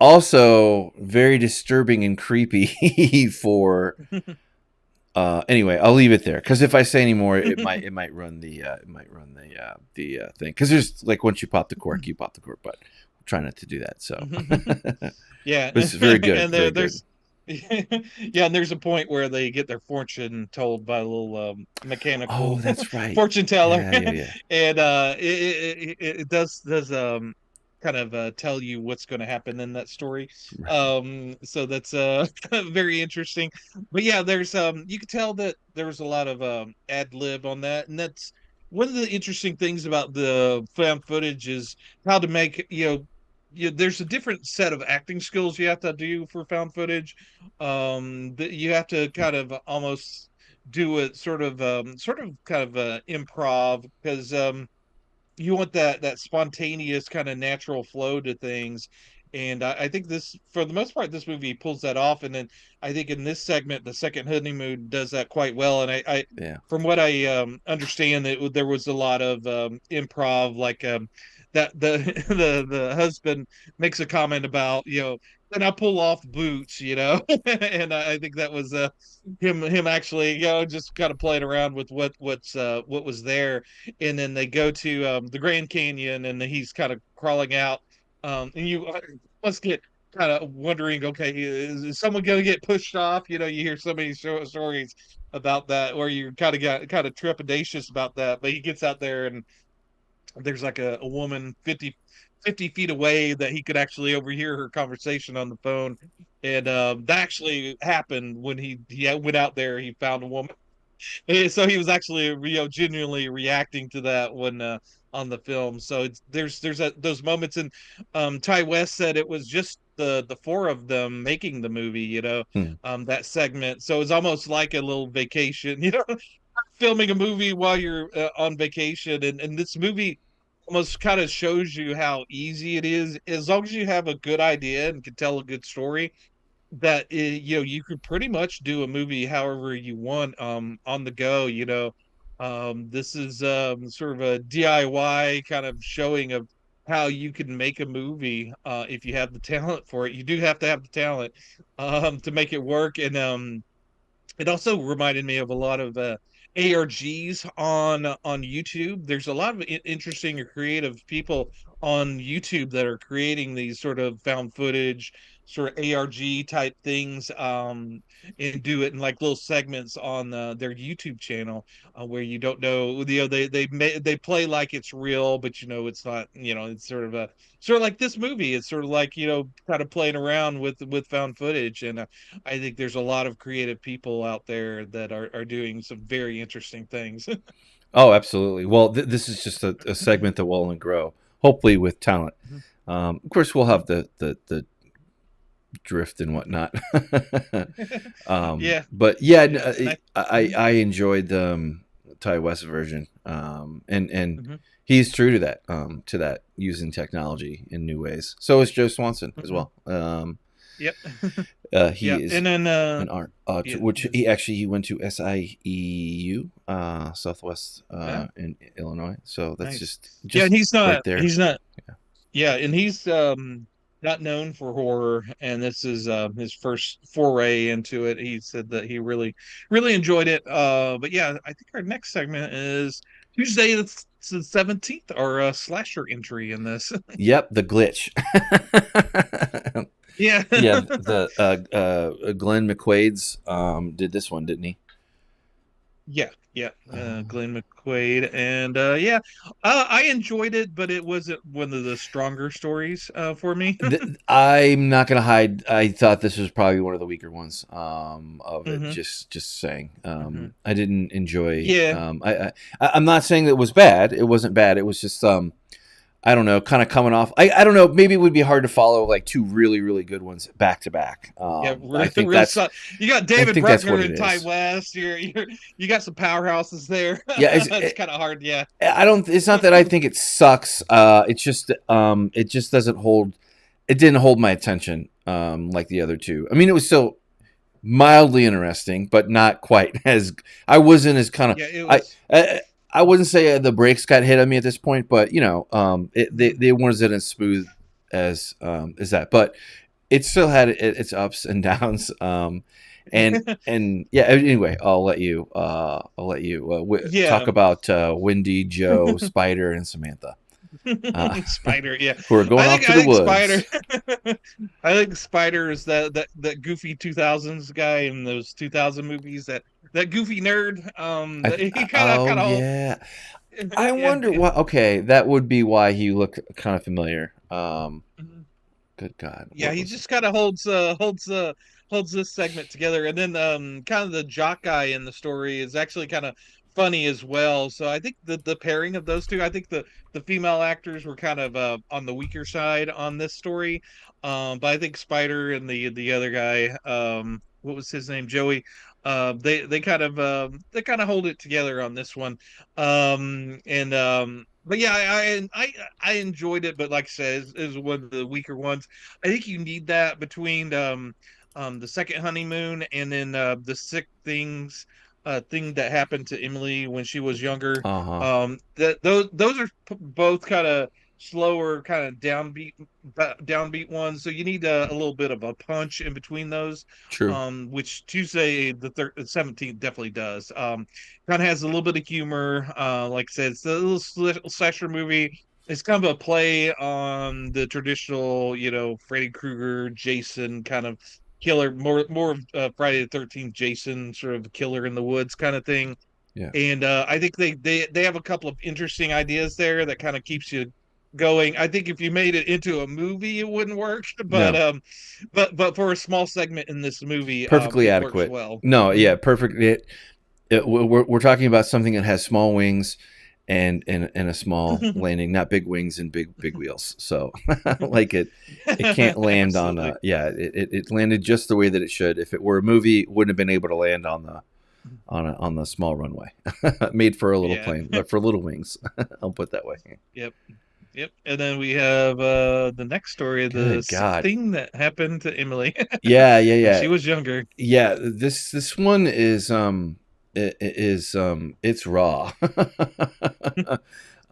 also very disturbing and creepy for anyway, I'll leave it there because if I say any more, it might run the thing because there's like once you pop the cork, you pop the cork, but I'm trying not to do that. So, but Yeah. it's very good, And very good. there's yeah, and there's a point where they get their fortune told by a little Oh, mechanical that's right. fortune teller. Yeah, yeah, yeah. And it does kind of tell you what's going to happen in that story. Right. So that's very interesting. But yeah, there's you could tell that there was a lot of ad lib on that, and that's one of the interesting things about the found footage is how to make there's a different set of acting skills you have to do for found footage. That you have to kind of almost do it sort of kind of improv, because you want that spontaneous kind of natural flow to things, And I think this, for the most part, this movie pulls that off. And then I think in this segment, the second honeymoon does that quite well. And Yeah. from what I understand, that there was a lot of improv, like that the the husband makes a comment about, and I pull off boots, and I think that was him actually, just kind of playing around with what was there. And then they go to the Grand Canyon, and he's kind of crawling out, and you must get kind of wondering, okay, is someone going to get pushed off? You hear so many stories about that, where you kind of got kind of trepidatious about that. But he gets out there, and there's like a woman 50 feet away that he could actually overhear her conversation on the phone. And that actually happened when he went out there. He found a woman, and so he was actually, genuinely reacting to that when on the film. So there's those moments. And Ty West said it was just the four of them making the movie, Hmm. that segment. So it's almost like a little vacation, filming a movie while you're on vacation. And this movie almost kind of shows you how easy it is, as long as you have a good idea and can tell a good story, that you could pretty much do a movie however you want, on the go. This is sort of a DIY kind of showing of how you can make a movie, if you have the talent for it. You do have to have the talent to make it work. And it also reminded me of a lot of ARGs on YouTube. There's a lot of interesting or creative people on YouTube that are creating these sort of found footage, sort of ARG type things, and do it in like little segments on their YouTube channel, where you don't know, they play like it's real, but it's not. It's sort of like this movie. It's sort of like, kind of playing around with found footage. And I think there's a lot of creative people out there that are doing some very interesting things. Oh, absolutely. Well, this is just a segment that will only grow, hopefully with talent. Of course, we'll have the drift and whatnot. Yeah, But yeah, yeah. I enjoyed the Ty West version, and Mhm, he's true to that using technology in new ways. So is Joe Swanson as mhm. well. Yep. He Yeah, is and then an art, yeah, which yeah. he went to SIEU, Southwest Yeah, in Illinois. So that's nice. Yeah, and just right there. yeah, and he's not known for horror, and this is his first foray into it. He said that he really enjoyed it. But yeah, I think our next segment is Tuesday the 17th, our slasher entry in this. Yep, the glitch. Yeah. Yeah, the Glenn McQuaid's did this one, didn't he? Yeah, yeah, Uh, Glenn McQuaid. And yeah, I enjoyed it, but it wasn't one of the stronger stories for me. I'm not gonna hide. I thought this was probably one of the weaker ones of it. Hmm. Just saying. Hmm. I didn't enjoy. Yeah, I'm not saying that it was bad. It wasn't bad. It was just I don't know, kind of coming off. I don't know. Maybe it would be hard to follow like two really good ones back to back. yeah, I really, think really. You got I David think that's what Bruckner it and Ty is. West. You got some powerhouses there. Yeah, It's kind of hard. Yeah. I don't. It's not that I think it sucks. It just doesn't hold. It didn't hold my attention like the other two. I mean, it was still mildly interesting, but not quite as. I wasn't as kind of. Yeah, it I, was. I I wouldn't say the brakes got hit on me at this point, but Mhm. they wasn't as smooth as that. But it still had its ups and downs. And yeah. Anyway, I'll let you talk Yeah. about Wendy, Joe, Spider, and Samantha, Spider, yeah. who are going off to I the think Spider woods. I think Spider is that goofy 2000s guy in those 2000 movies, that goofy nerd, that he Oh kind of yeah, I yeah, wonder yeah. why. Okay, that would be why he looked kind of familiar. Mhm. Good God, Yeah, what he was just kind of holds this segment together. And then kind of the jock guy in the story is actually kind of funny as well. So I think the pairing of those two, I think the female actors were kind of on the weaker side on this story. But I think Spider and the other guy, what was his name, Joey. They kind of hold it together on this one. And But yeah, I enjoyed it, but like I said, is one of the weaker ones. I think you need that between the second honeymoon and then the sick thing that happened to Emily when she was younger. Uh-huh. That those are both kind of slower, kind of downbeat ones. So you need a little bit of a punch in between those. True. Which Tuesday the 17th definitely does. Kind of has a little bit of humor. Like I said, it's a little slasher movie. It's kind of a play on the traditional, Freddy Krueger, Jason kind of killer, more of Friday the 13th Jason sort of killer in the woods kind of thing. Yeah. And I think they have a couple of interesting ideas there that kind of keeps you going. I think if you made it into a movie, it wouldn't work, but No. for a small segment in this movie, Perfectly it works adequate. well. No, Mhm. yeah, perfect. We're talking about something that has small wings and a small landing, not big wings and big wheels. So like it can't land on Absolutely. it landed just the way that it should. If it were a movie, it wouldn't have been able to land on the small runway. Made for a little Yeah. plane, but for little wings. I'll put it that way. Yep. Yep. And then we have the next story, the Good sick God. thing that happened to Emily Yeah, yeah, when yeah. she was younger. Yeah, this one is it's raw.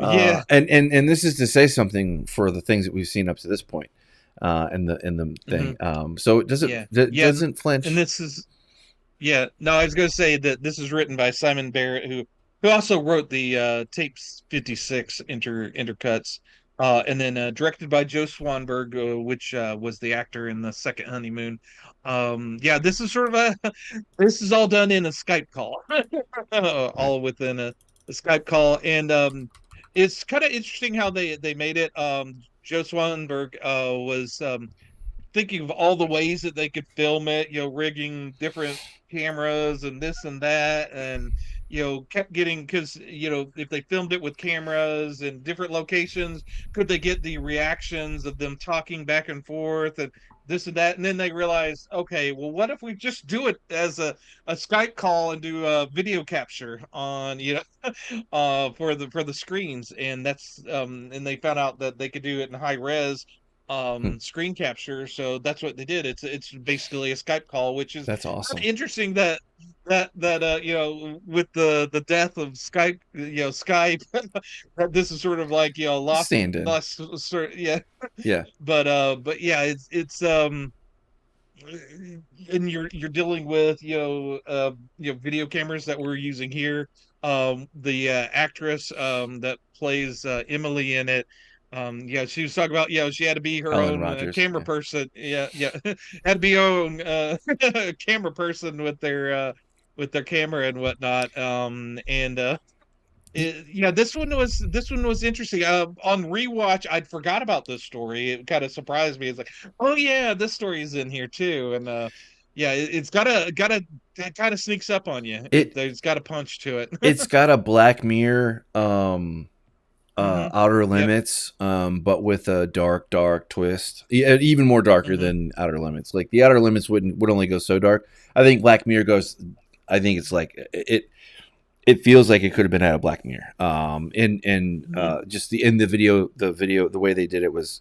Yeah. And this is to say something for the things that we've seen up to this point, in the Hmm. thing. So it Yeah. Yeah. doesn't And flinch. this is Yeah, no, I was going to say that this is written by Simon Barrett, who also wrote the tapes 56 intercuts, and then directed by Joe Swanberg, which was the actor in the second honeymoon. Yeah, this is sort of a this is all done in a Skype call, Right. all within a Skype call, and it's kind of interesting how they made it. Joe Swanberg was thinking of all the ways that they could film it, rigging different cameras and this and that, and kept getting, because if they filmed it with cameras in different locations, could they get the reactions of them talking back and forth and this and that, and then they realized, okay, well, what if we just do it as a Skype call and do a video capture on for the screens, and that's and they found out that they could do it in high res Hmm. screen capture. So that's what they did. It's basically a Skype call, which is That's kind of awesome. interesting that with the death of Skype, that this is sort of like, Stand in. lost sort, yeah. Yeah. But yeah, it's and you're dealing with video cameras that we're using here. The actress that plays Emily in it, yeah, she was talking about, she had to be her Ellen own Rogers. camera Yeah. person. Yeah, yeah. Had to be her own camera person with their camera and whatnot. And Yeah, this one was interesting. On rewatch, I'd forgot about this story. It kind of surprised me. It's like, oh yeah, this story is in here too. And yeah, it's got a it kind of sneaks up on you. It There's got a punch to it. it's got a Black Mirror Hmm. Outer Yep. Limits, but with a dark twist. Even more darker Hmm. than Outer Limits. Like the Outer Limits would only go so dark. I think Black Mirror goes. I think it's like it feels like it could have been out of Black Mirror. And Hmm. just the way they did it was,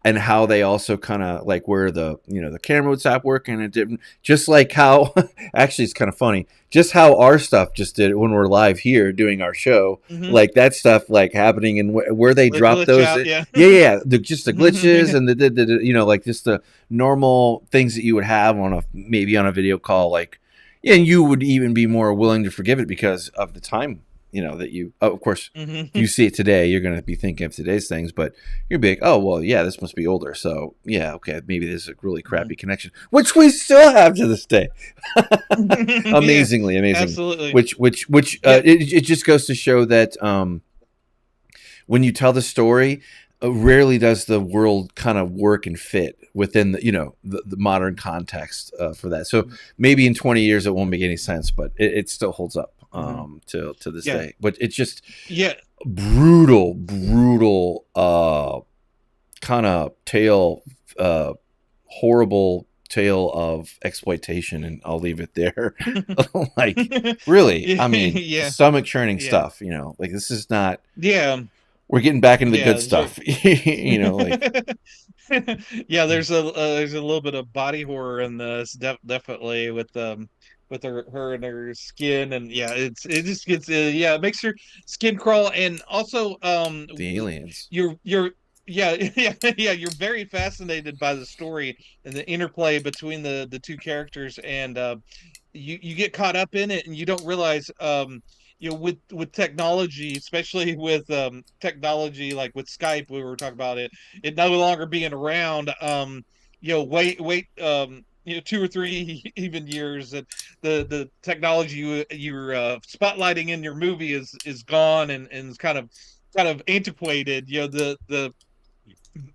and how they also kind of like where the camera would stop working and didn't, just like how actually it's kind of funny just how our stuff just did when we're live here doing our show, Hmm. like that stuff like happening and where they drop Glitch those. out. Yeah. Yeah, just the glitches Yeah. and like just the normal things that you would have on maybe on a video call, like, yeah, and you would even be more willing to forgive it because of the time, that you, of course, if you Hmm. see it today, you're going to be thinking of today's things, but you're big, oh, well, yeah, this must be older. So, yeah, okay, maybe there's a really crappy connection, which we still have to this day. Yeah. Amazingly. Absolutely. Which Yeah. it just goes to show that when you tell the story, rarely does the world kind of work and fit within the modern context for that. So maybe in 20 years it won't make any sense, but it still holds up Hmm. to this Yeah. day. But it's just Yeah. brutal kind of tale, horrible tale of exploitation, and I'll leave it there. Like, really, I mean, Yeah, stomach churning yeah, stuff. Like this is not. yeah, We're getting back into the good yeah. stuff. Like Yeah, there's a little bit of body horror in this, definitely with her and her skin, and yeah, it just gets yeah, it makes your skin crawl, and also the aliens. you're yeah, yeah, you're very fascinated by the story and the interplay between the two characters, and you get caught up in it, and you don't realize with technology, especially with technology like with Skype, we were talking about it no longer being around, wait 2 or 3 even years, that the technology you're spotlighting in your movie is gone, and is kind of antiquated.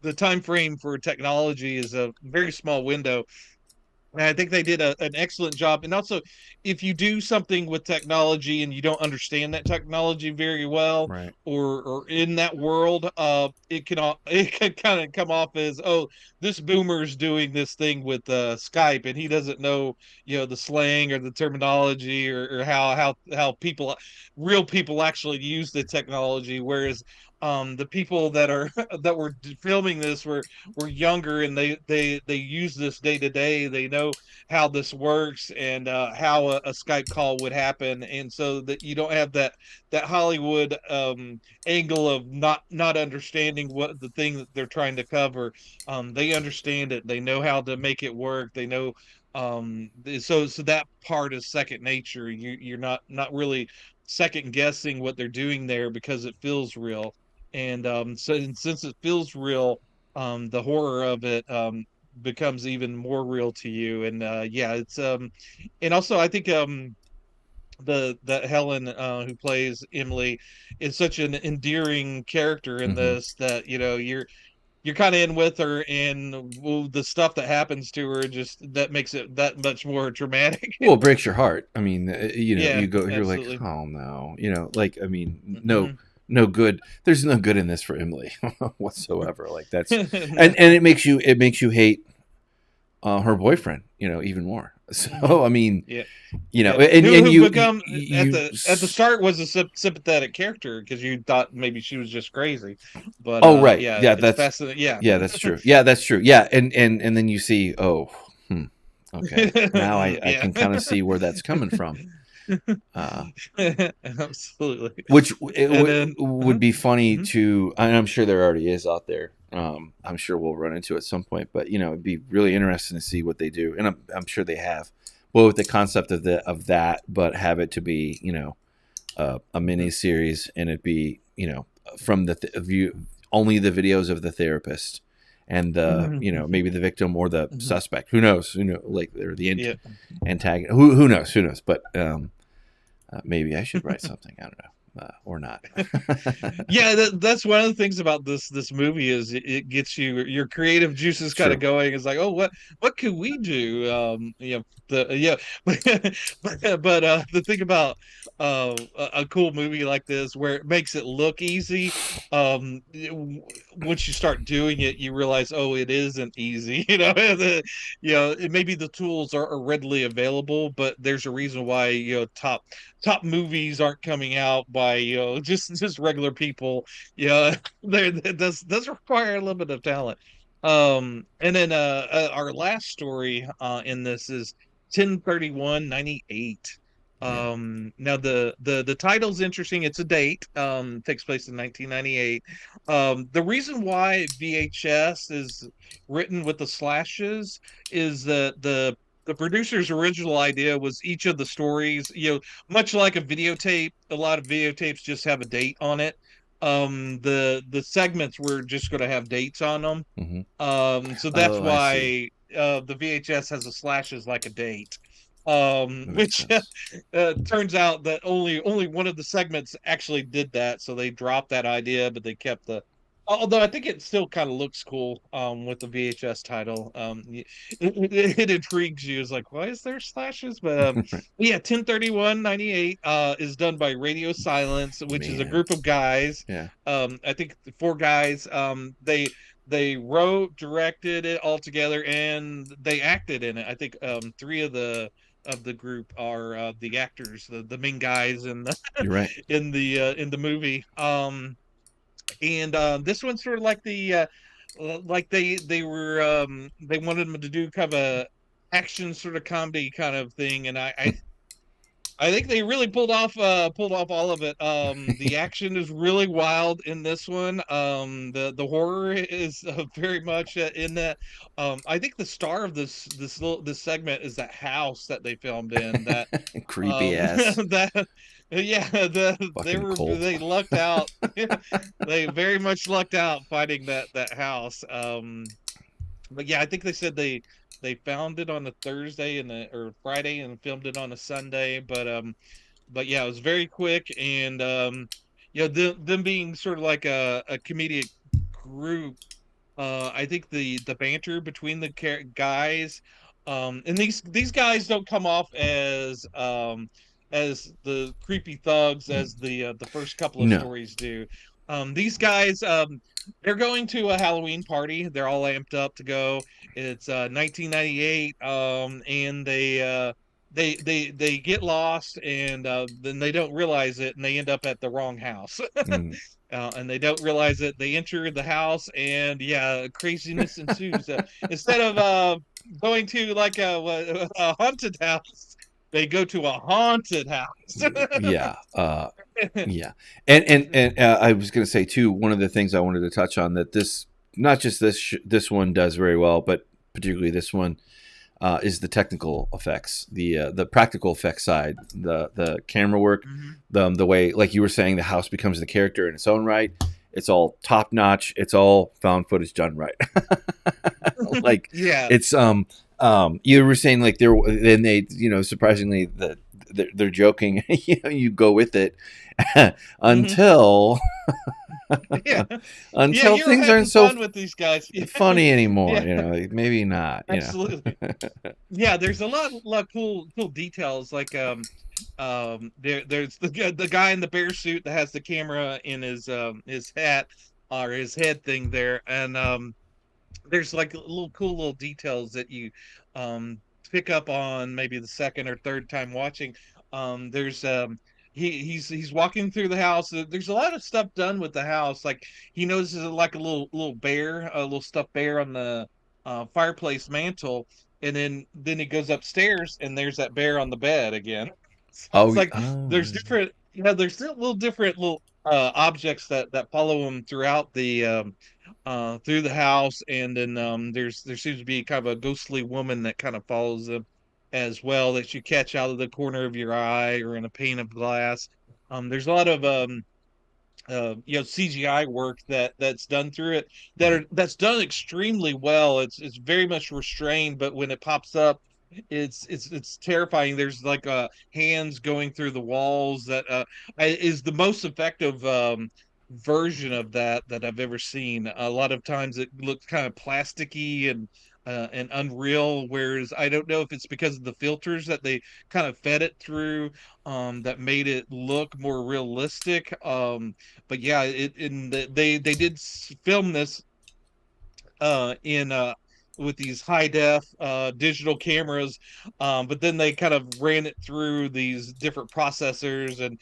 The time frame for technology is a very small window, and I think they did an excellent job. And also, if you do something with technology and you don't understand that technology very well, Right. or in that world, it can kind of come off as, oh, this boomer's doing this thing with Skype, and he doesn't know, the slang or the terminology, or how real people actually use the technology. Whereas the people that were filming this were younger, and they use this day to day. They know how this works, and how a Skype call would happen, and so that you don't have that Hollywood angle of not understanding what the thing that they're trying to cover. They understand it. They know how to make it work. They know, so that part is second nature. You're not really second guessing what they're doing there, because it feels real. And and since it feels real, the horror of it becomes even more real to you. And yeah, it's and also I think the Helen, who plays Emily, is such an endearing character in Mm-hmm. this, that you're kind of in with her, and the stuff that happens to her, just that makes it that much more dramatic. Well, it breaks your heart. I mean, Yeah, you're like, absolutely. oh no, like, I mean, Hmm. no good. There's no good in this for Emily whatsoever. Like that's, No. and it makes you hate her boyfriend, even more. Hmm. So I mean, Yeah. you know, Yeah, and who and who you you, become you at the start was a sympathetic character, because you thought maybe she was just crazy, but oh right, yeah, yeah, it's that's fascinating. Yeah. yeah, that's true. Yeah, that's true. Yeah, and then you see, oh, hmm, okay, now I Yeah. can kind of see where that's coming from. Uh, Absolutely. which And then would be funny mhm. to, and I'm sure there already is out there. I'm sure we'll run into it at some point, but it'd be really interesting to see what they do, and I'm sure they have. Well, with the concept of that, but have it to be a mini Mhm. series, and it be from the view only the videos of the therapist and the maybe the victim or the Mhm. suspect. Who knows? Like they're the Yeah. antagonist. Who knows? Who knows? But maybe I should write something. I don't know, or not. Yeah, that's one of the things about this movie, is it gets your creative juices kind of True. going. It's like, oh, what could we do? Yeah, but the thing about a cool movie like this, where it makes it look easy, once you start doing it, you realize, oh, it isn't easy. Maybe the tools are readily available, but there's a reason why top movies aren't coming out by just regular people. Yeah, there that does require a little bit of talent. And then our last story in this is 10/31/98. Yeah. Now the title's interesting. It's a date. Takes place in 1998. The reason why VHS is written with the slashes is that the producer's original idea was each of the stories, much like a videotape. A lot of videotapes just have a date on it. The segments were just going to have dates on them. Hmm. So that's Oh, I see. why the VHS has a slashes like a date. That makes Which sense. turns out that only one of the segments actually did that, so they dropped that idea, but they kept the. Although I think it still kind of looks cool with the VHS title. It intrigues you. It's like, why is there slashes? But yeah, 10/31/98 is done by Radio Silence, which is a Man. group of guys. Yeah. I think four guys. they wrote, directed it all together, and they acted in it. I think three of the group are the actors, the main guys in the You're right. in the movie. And this one's sort of like like they were they wanted them to do kind of a action sort of comedy kind of thing, and I think they really pulled off all of it. The action is really wild in this one. The horror is very much in that. I think the star of this segment is that house that they filmed in. That Creepy ass that yeah, fucking cult. they lucked out. They very much lucked out finding that house. But yeah, I think they said they found it on a Thursday and or Friday and filmed it on a Sunday. But yeah, it was very quick, and them being sort of like a comedic group. I think the banter between the guys, and these guys don't come off as the creepy thugs as the first couple of No. stories do. These guys, they're going to a Halloween party. They're all amped up to go. It's 1998, and they get lost, and then they don't realize it, and they end up at the wrong house. Mm. And they don't realize it. They enter the house, and yeah, craziness ensues. Instead of going to like a haunted house, they go to a haunted house. Yeah. Yeah. And I was going to say too, one of the things I wanted to touch on that this, not just this one does very well, but particularly this one, is the technical effects, the practical effects side, the camera work, Mhm. the way, like you were saying, the house becomes the character in its own right. It's all top notch. It's all found footage done right. Like Yeah. it's you were saying like they surprisingly that they're joking. You go with it Mhm. until Yeah. Yeah, until you're things aren't having so fun with these guys. Yeah. funny anymore. Yeah, Like, maybe not. absolutely. Yeah, there's a lot of cool details. Like there's the guy in the bear suit that has the camera in his hat or his head thing there, and there's like little cool little details that you um pick up on maybe the second or third time watching. There's he's walking through the house. There's a lot of stuff done with the house. Like he notices like a little bear, a little stuffed bear on the fireplace mantle, and then he goes upstairs and there's that bear on the bed again. So it's Oh, like oh, there's different, there's still little different little objects that follow him throughout the through the house, and then there seems to be kind of a ghostly woman that kind of follows him as well, that you catch out of the corner of your eye or in a pane of glass. There's a lot of CGI work that's done through it right. that's done extremely well. It's very much restrained, but when it pops up, it's terrifying. There's like hands going through the walls that is the most effective version of that I've ever seen. A lot of times it looks kind of plasticky and unreal, whereas I don't know if it's because of the filters that they kind of fed it through, that made it look more realistic. But yeah, they did film this in with these high def digital cameras, but then they kind of ran it through these different processors, and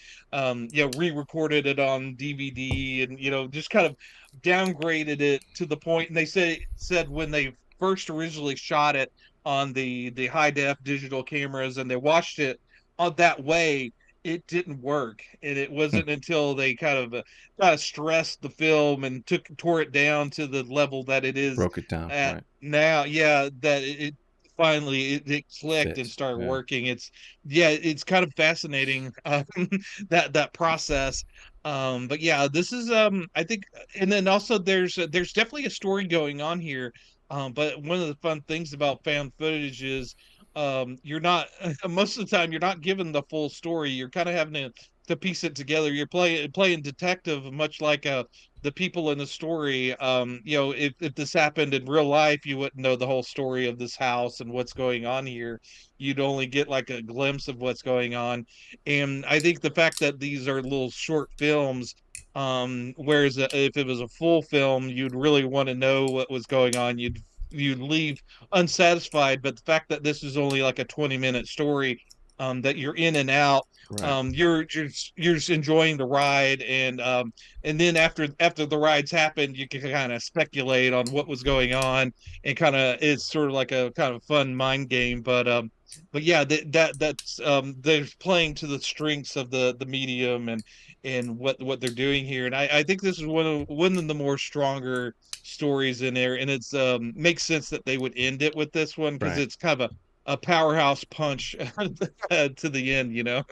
re-recorded it on DVD, and just kind of downgraded it to the point. And they said when they first originally shot it on the high def digital cameras and they watched it on that way, it didn't work, and it wasn't until they kind of stressed the film and tore it down to the level that it is Broke it down. at Right. now. Yeah, that it finally it clicked and Fits. started Yeah. working. It's kind of fascinating, that process. But yeah, this is I think, and then also there's definitely a story going on here. But one of the fun things about found footage is you're not most of the time you're not given the full story. You're kind of having to piece it together. You're playing detective, much like the people in the story. If this happened in real life, you wouldn't know the whole story of this house and what's going on here. You'd only get like a glimpse of what's going on. And I think the fact that these are little short films Whereas if it was a full film, you'd really want to know what was going on. You'd leave unsatisfied. But the fact that this is only like a 20-minute story, that you're in and out, Right. you're just enjoying the ride, and then after the rides happened, you can kind of speculate on what was going on, and kind of it's sort of like a kind of fun mind game. But yeah, that's they're playing to the strengths of the medium, and what they're doing here. And I think this is one of the more stronger stories in there, and it's makes sense that they would end it with this one because Right. it's kind of a powerhouse punch to the end, you know.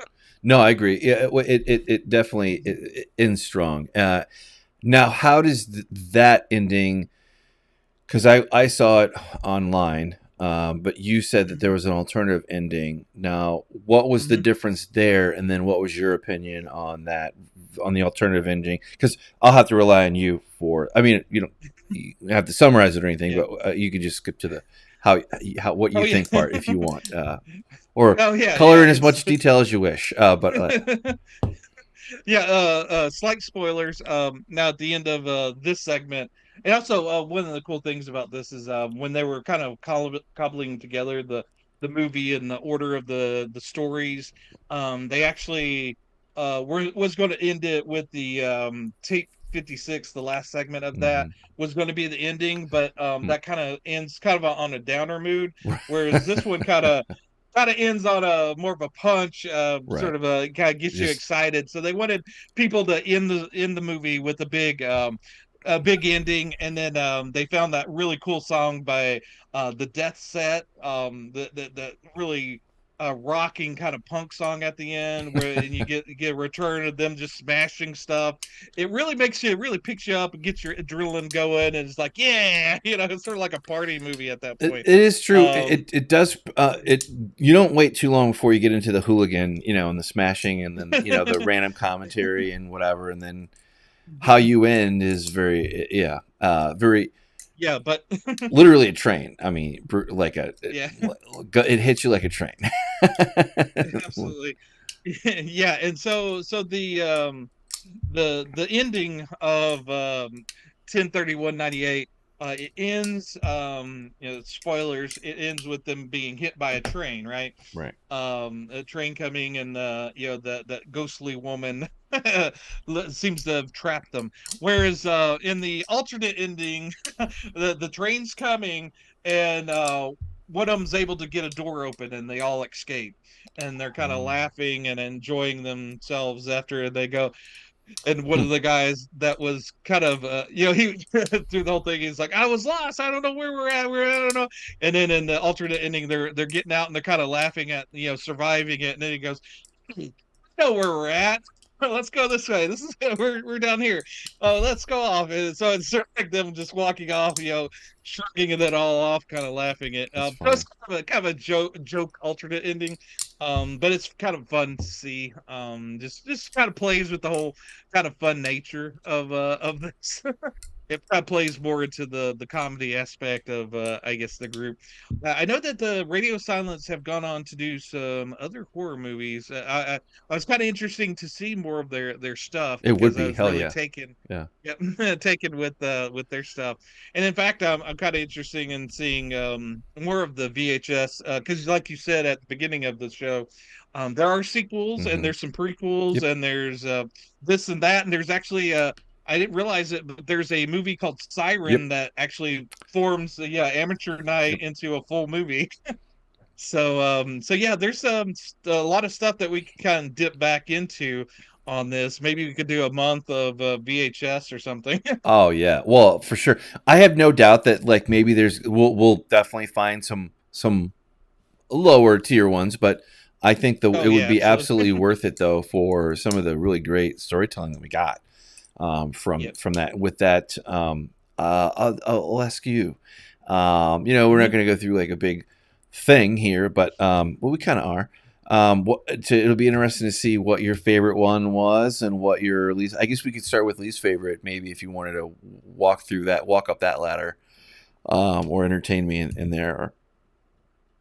No, I agree. Yeah, it definitely it ends strong. Now, how does that ending? Because I saw it online, but you said that there was an alternative ending. Now, what was the Mhm. difference there? And then what was your opinion on that, on the alternative ending? Because I'll have to rely on you for. I mean, you don't have to summarize it or anything, Yeah. but you could just skip to the how what Oh you yeah. think part if you want, or Oh yeah, color yeah. in as It's much detail as you wish. But yeah, slight spoilers. Now at the end of this segment, and also one of the cool things about this is when they were kind of cobbling together the movie and the order of the stories, they actually was going to end it with the tape 56. The last segment of that mhm. was going to be the ending, but that kind of ends kind of on a downer mood, whereas this one kind of ends on a more of a punch, Right. sort of a kind of gets you Just excited. So they wanted people to end the movie with a big ending, and then they found that really cool song by the Death Set, the really rocking kind of punk song at the end, where and you get a return of them just smashing stuff. It really makes you, it really picks you up and gets your adrenaline going, and it's like, yeah, it's sort of like a party movie at that point. it is true. Um, It does it. You don't wait too long before you get into the hooligan, and the smashing, and then the random commentary and whatever, and then how you end is very very Yeah, but literally a train. I mean, like yeah, it hits you like a train. absolutely. Yeah, and so the ending of 10/31/98, it ends, spoilers, it ends with them being hit by a train, right? Right. A train coming, and that ghostly woman seems to have trapped them. Whereas in the alternate ending, the train's coming, and one of them's able to get a door open, and they all escape, and they're kind of Mm. laughing and enjoying themselves after they go. And one Hmm. of the guys that was kind of he through the whole thing, he's like, I was lost, I don't know where we're at, I don't know. And then in the alternate ending, they're getting out, and they're kind of laughing at surviving it, and then he goes, I know where we're at. Let's go this way. This is we're down here. Oh, let's go off. And so it's sort of like them just walking off, shrugging it all off, kind of laughing it. That's So it's funny. kind of a joke alternate ending. But it's kind of fun to see. Just kind of plays with the whole kind of fun nature of this. It probably plays more into the comedy aspect of I guess the group. I know that the Radio Silence have gone on to do some other horror movies. I was kind of interesting to see more of their stuff It would because I be was hell really yeah, taken, yeah. yeah, taken with their stuff. And in fact, I'm kind of interested in seeing more of the VHS, because like you said at the beginning of the show, there are sequels, and Hmm. there's some prequels, Yep. and there's this and that, and there's actually I didn't realize it, but there's a movie called Yep. Siren that actually forms the amateur night Yep. into a full movie. So yeah, there's a lot of stuff that we can kind of dip back into on this. Maybe we could do a month of VHS or something. Oh yeah. Well, for sure. I have no doubt that like maybe we'll definitely find some lower tier ones, but I think Oh it would yeah, be absolutely. absolutely worth it though for some of the really great storytelling that we got Yep. from that with that. I'll ask you. We're not Hmm. going to go through like a big thing here, but well, we kind of are. It'll be interesting to see what your favorite one was and what your least. I guess we could start with least favorite, maybe if you wanted to walk up that ladder, or entertain me in there.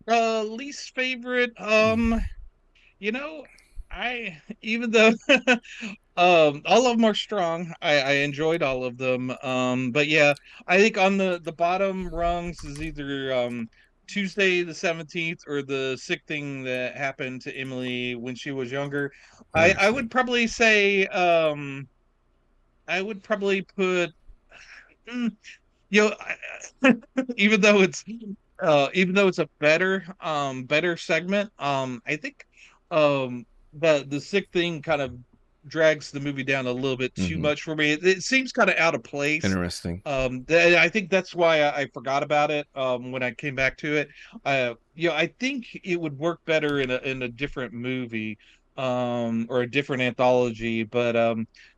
Least favorite. You know, I even though All of them are strong. I enjoyed all of them. But yeah, I think on the bottom rungs is either Tuesday the 17th or the sick thing that happened to Emily when she was younger. I Interesting. would probably say I would probably put mm, you know even though it's a better segment, I think the sick thing kind of drags the movie down a little bit too Hmm. much for me. It seems kind of out of place. Interesting. I think that's why I forgot about it when I came back to it. I think it would work better in a different movie or a different anthology, but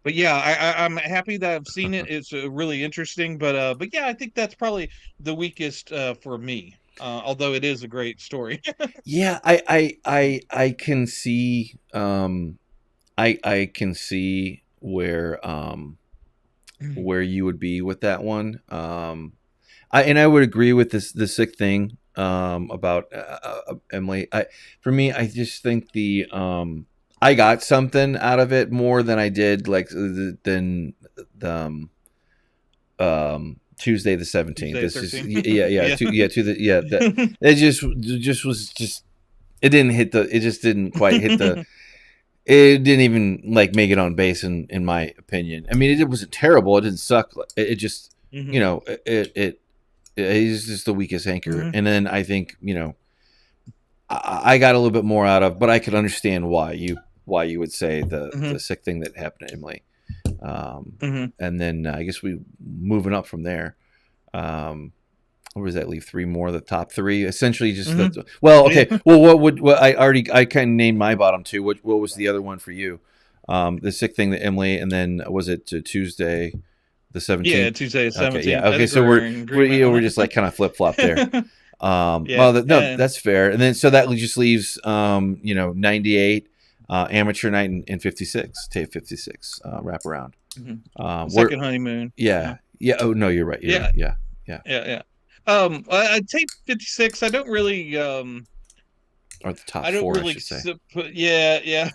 yeah, I'm happy that I've seen it. It's really interesting, but yeah, I think that's probably the weakest for me. Although it is a great story. Yeah, I can see I can see where you would be with that one. I would agree with the sick thing about Emily. For me, I just think I got something out of it more than I did than the Tuesday the 17th. Tuesday It's just 13. yeah Yeah. to the yeah that it just was just it didn't hit the it just didn't quite hit the it didn't even like make it on base in my opinion. I mean, it wasn't terrible. It didn't suck. It just Hmm. he's just the weakest anchor. Hmm. And then I think I got a little bit more out of, but I could understand why you would say Hmm. the sick thing that happened to Emily. Hmm. And then I guess we moving up from there. Where does that leave? Three more, the top three, essentially just Hmm. the. Well, Yeah. okay. Well, I kind of named my bottom two. What was the other one for you? The sick thing that Emily, and then was it Tuesday, the Yeah, 17th? Tuesday the Okay, 17th. yeah, I okay. think So we're in agreement on we're just like kind of flip flop there. that. Yeah, Well, no, and that's fair. And then so that just leaves 98, amateur night, and 56, tape 56, wraparound. mhm. We're Second honeymoon. yeah, Yeah, yeah. Oh no, you're right. You're yeah, right. Yeah, yeah. yeah, yeah. I take 56. Or the top I don't four, I really should say. put. Yeah, yeah.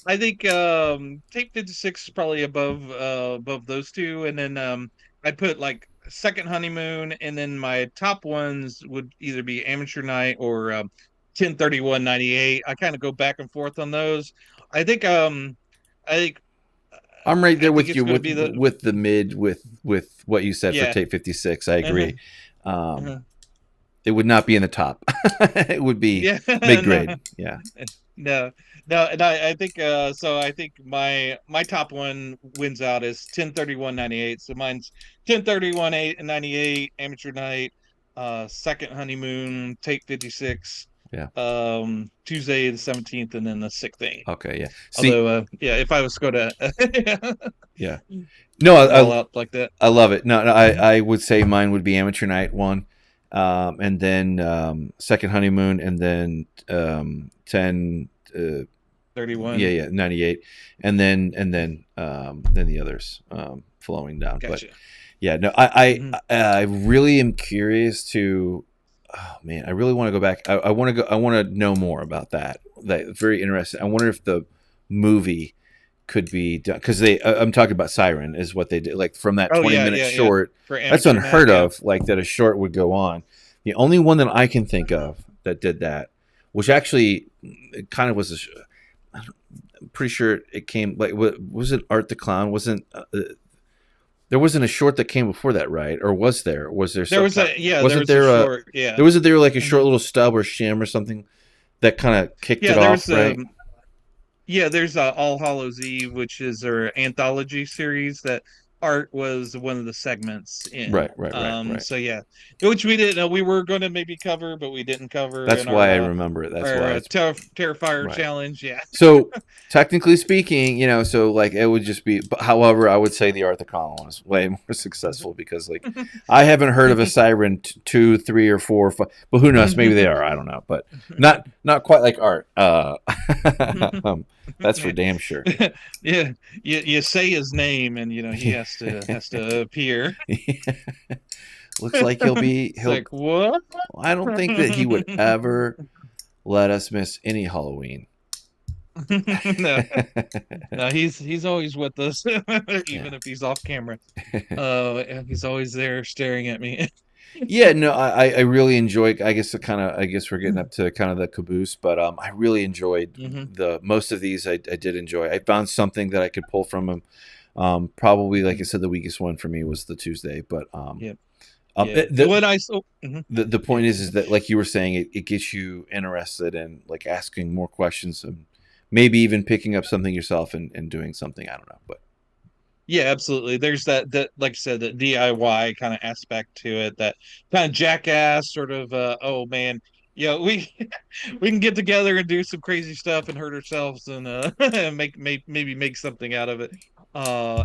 I think tape 56 is probably above those two, and then I put like second honeymoon, and then my top ones would either be amateur night or 10/31/98. I kind of go back and forth on those. I think I think I'm right I there think with it's you going to be the with the mid with what you said for yeah. tape 56. I Uh-huh, agree. Um, uh-huh. it would not be in the top. It would be Yeah, mid no, grade. Yeah. no, no, and I think so I think my top one wins out is 10/31/98. So mine's 10/31/98 amateur night, second honeymoon, take 56, Yeah. Tuesday the 17th, and then the sick thing. Okay. Yeah. See. Although yeah, if I was going to Yeah. No, go all out like that. I love it. No, I would say mine would be amateur night one, and then second honeymoon, and then 10. 31. Yeah, 98, and then the others flowing down. But Gotcha. yeah, no, Hmm. I really am curious to. Oh man, I really want to go back. I want to go. I want to know more about that. That very interesting. I wonder if the movie could be done because I'm talking about Siren is what they did. Like from that Oh 20-minute yeah, yeah. short, For that's amateur night, unheard yeah. of. Like that a short would go on. The only one that I can think of that did that, which actually it kind of was I'm pretty sure it came like was it Art the Clown? Wasn't there wasn't a short that came before that, right? Or was there? Was there There some was kind? there Wasn't was a there a short, yeah. there wasn't there like a short Hmm. little stub or sham or something that kind of kicked it Yeah, off, right? there's All Hallows Eve, which is their anthology series that Art was one of the segments in. Right. So yeah, which we didn't know we were going to maybe cover, but we didn't cover That's in why I remember it. That's why it's Terrifier right. challenge. Yeah. So technically speaking, so like it would just be. But however, I would say the Arthur Collin was way more successful because like I haven't heard of a Siren two, three, or four, five, but who knows? Maybe they are. I don't know, but not quite like Art. That's for damn sure. Yeah, you say his name, and he Yeah. has to appear. Looks like he'll be It's he'll. like what? I don't think that he would ever let us miss any Halloween. No, no, he's always with us, Yeah. even if he's off camera. And he's always there staring at me. Yeah, no, I really enjoy. I guess the kind of I guess we're getting up to kind of the caboose, but I really enjoyed Hmm. the most of these. I did enjoy. I found something that I could pull from them. Probably, like I Hmm. said, the weakest one for me was the Tuesday, but Yep. Yeah. When I saw, mhm. the Yeah. point is that like you were saying, it gets you interested in like asking more questions and maybe even picking up something yourself and doing something. I don't know, but Yeah, absolutely. There's that like I said, that DIY kind of aspect to it, that kind of jackass sort of oh man, we we can get together and do some crazy stuff and hurt ourselves and and maybe make something out of it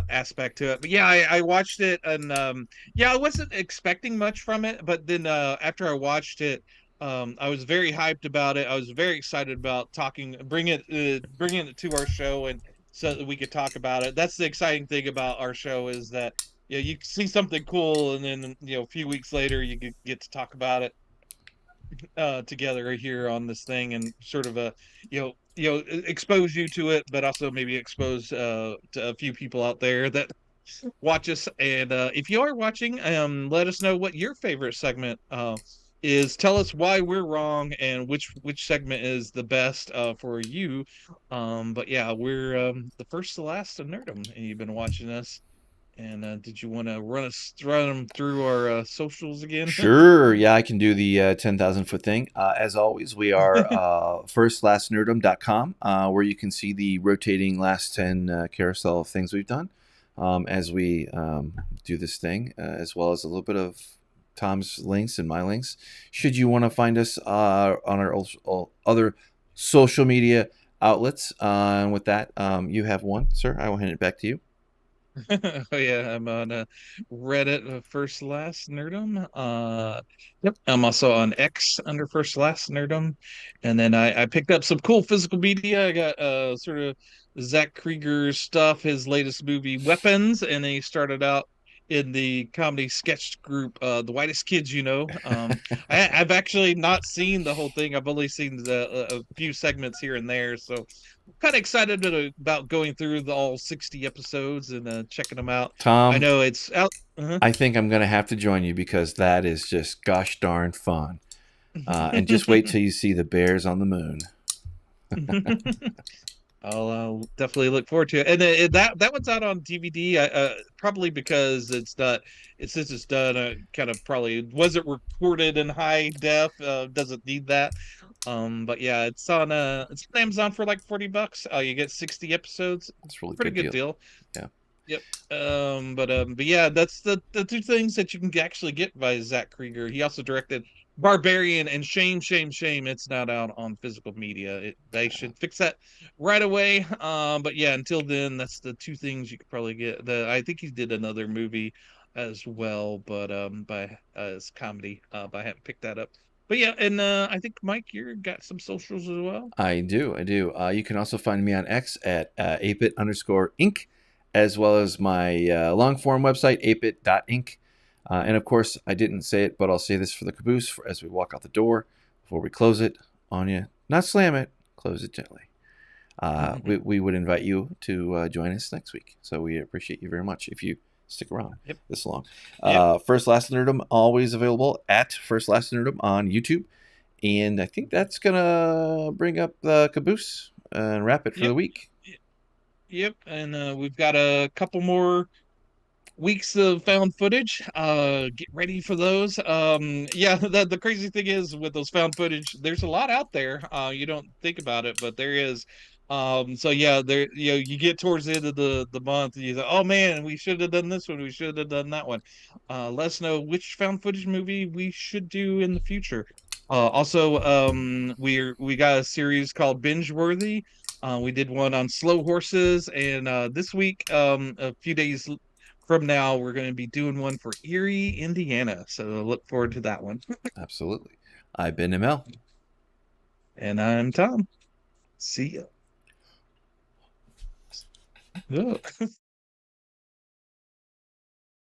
aspect to it. But yeah, I watched it and yeah, I wasn't expecting much from it, but then after I watched it, I was very hyped about it. I was very excited about bringing it to our show and so that we could talk about it. That's the exciting thing about our show is that you see something cool and then a few weeks later you get to talk about it together here on this thing and sort of expose you to it, but also maybe expose to a few people out there that watch us. And if you are watching, let us know what your favorite segment is. Tell us why we're wrong and which segment is the best for you. But yeah, we're the first to last of Nerdom, and you've been watching us. And did you want to run them through our socials again? sure, yeah, I can do the 10,000 foot thing. As always, we are firstlastnerdom.com, where you can see the rotating last 10 carousel of things we've done as we do this thing, as well as a little bit of Tom's links and my links. Should you want to find us on our other social media outlets, and with that, you have one, sir. I will hand it back to you. Oh yeah, I'm on Reddit first last nerdum. Yep, I'm also on X under first last nerdum, and then I picked up some cool physical media. I got sort of Zach Krieger stuff, his latest movie Weapons, and then he started out in the comedy sketch group The Whitest Kids You Know. I've actually not seen the whole thing. I've only seen a few segments here and there, so kind of excited about going through all 60 episodes and checking them out. I Tom, know it's out. Uh-huh. I think I'm going to have to join you because that is just gosh darn fun. And just wait till you see the bears on the moon. I'll definitely look forward to it. And that one's out on DVD. Probably because since it's done, kind of probably wasn't recorded in high def. Doesn't need that. But yeah, it's on Amazon for like $40. You get 60 episodes. It's a really Pretty good good deal. deal. Yeah. Yep. But yeah, that's the two things that you can actually get by Zach Krieger. He also directed Barbarian and Shame, Shame, Shame. It's not out on physical media. They should fix that right away. But yeah, until then, that's the two things you could probably get. I think he did another movie as well, but by as comedy. But I haven't picked that up. But yeah, and I think Mike, you got some socials as well. I do. I do. You can also find me on X at ApeIt_Ink, as well as my long form website, ApeIt.Ink. And of course, I didn't say it, but I'll say this for the caboose as we walk out the door before we close it on you. Not slam it, close it gently. We would invite you to join us next week. So we appreciate you very much if you stick around Yep. this long. Yep. First Last Nerdom, always available at First Last Nerdom on YouTube. And I think that's going to bring up the caboose and wrap it for the Yep. week. Yep. And we've got a couple more weeks of found footage. Get ready for those. Yeah, the crazy thing is with those found footage, there's a lot out there. You don't think about it, but there is. So yeah, there you get towards the end of the month and you say, oh man, we should have done this one, we should have done that one. Let us know which found footage movie we should do in the future. Also, we got a series called Binge Worthy. We did one on slow horses, and this week, a few days from now, we're going to be doing one for Erie, Indiana. So look forward to that one. Absolutely. I've been ML. And I'm Tom. See ya. Ugh.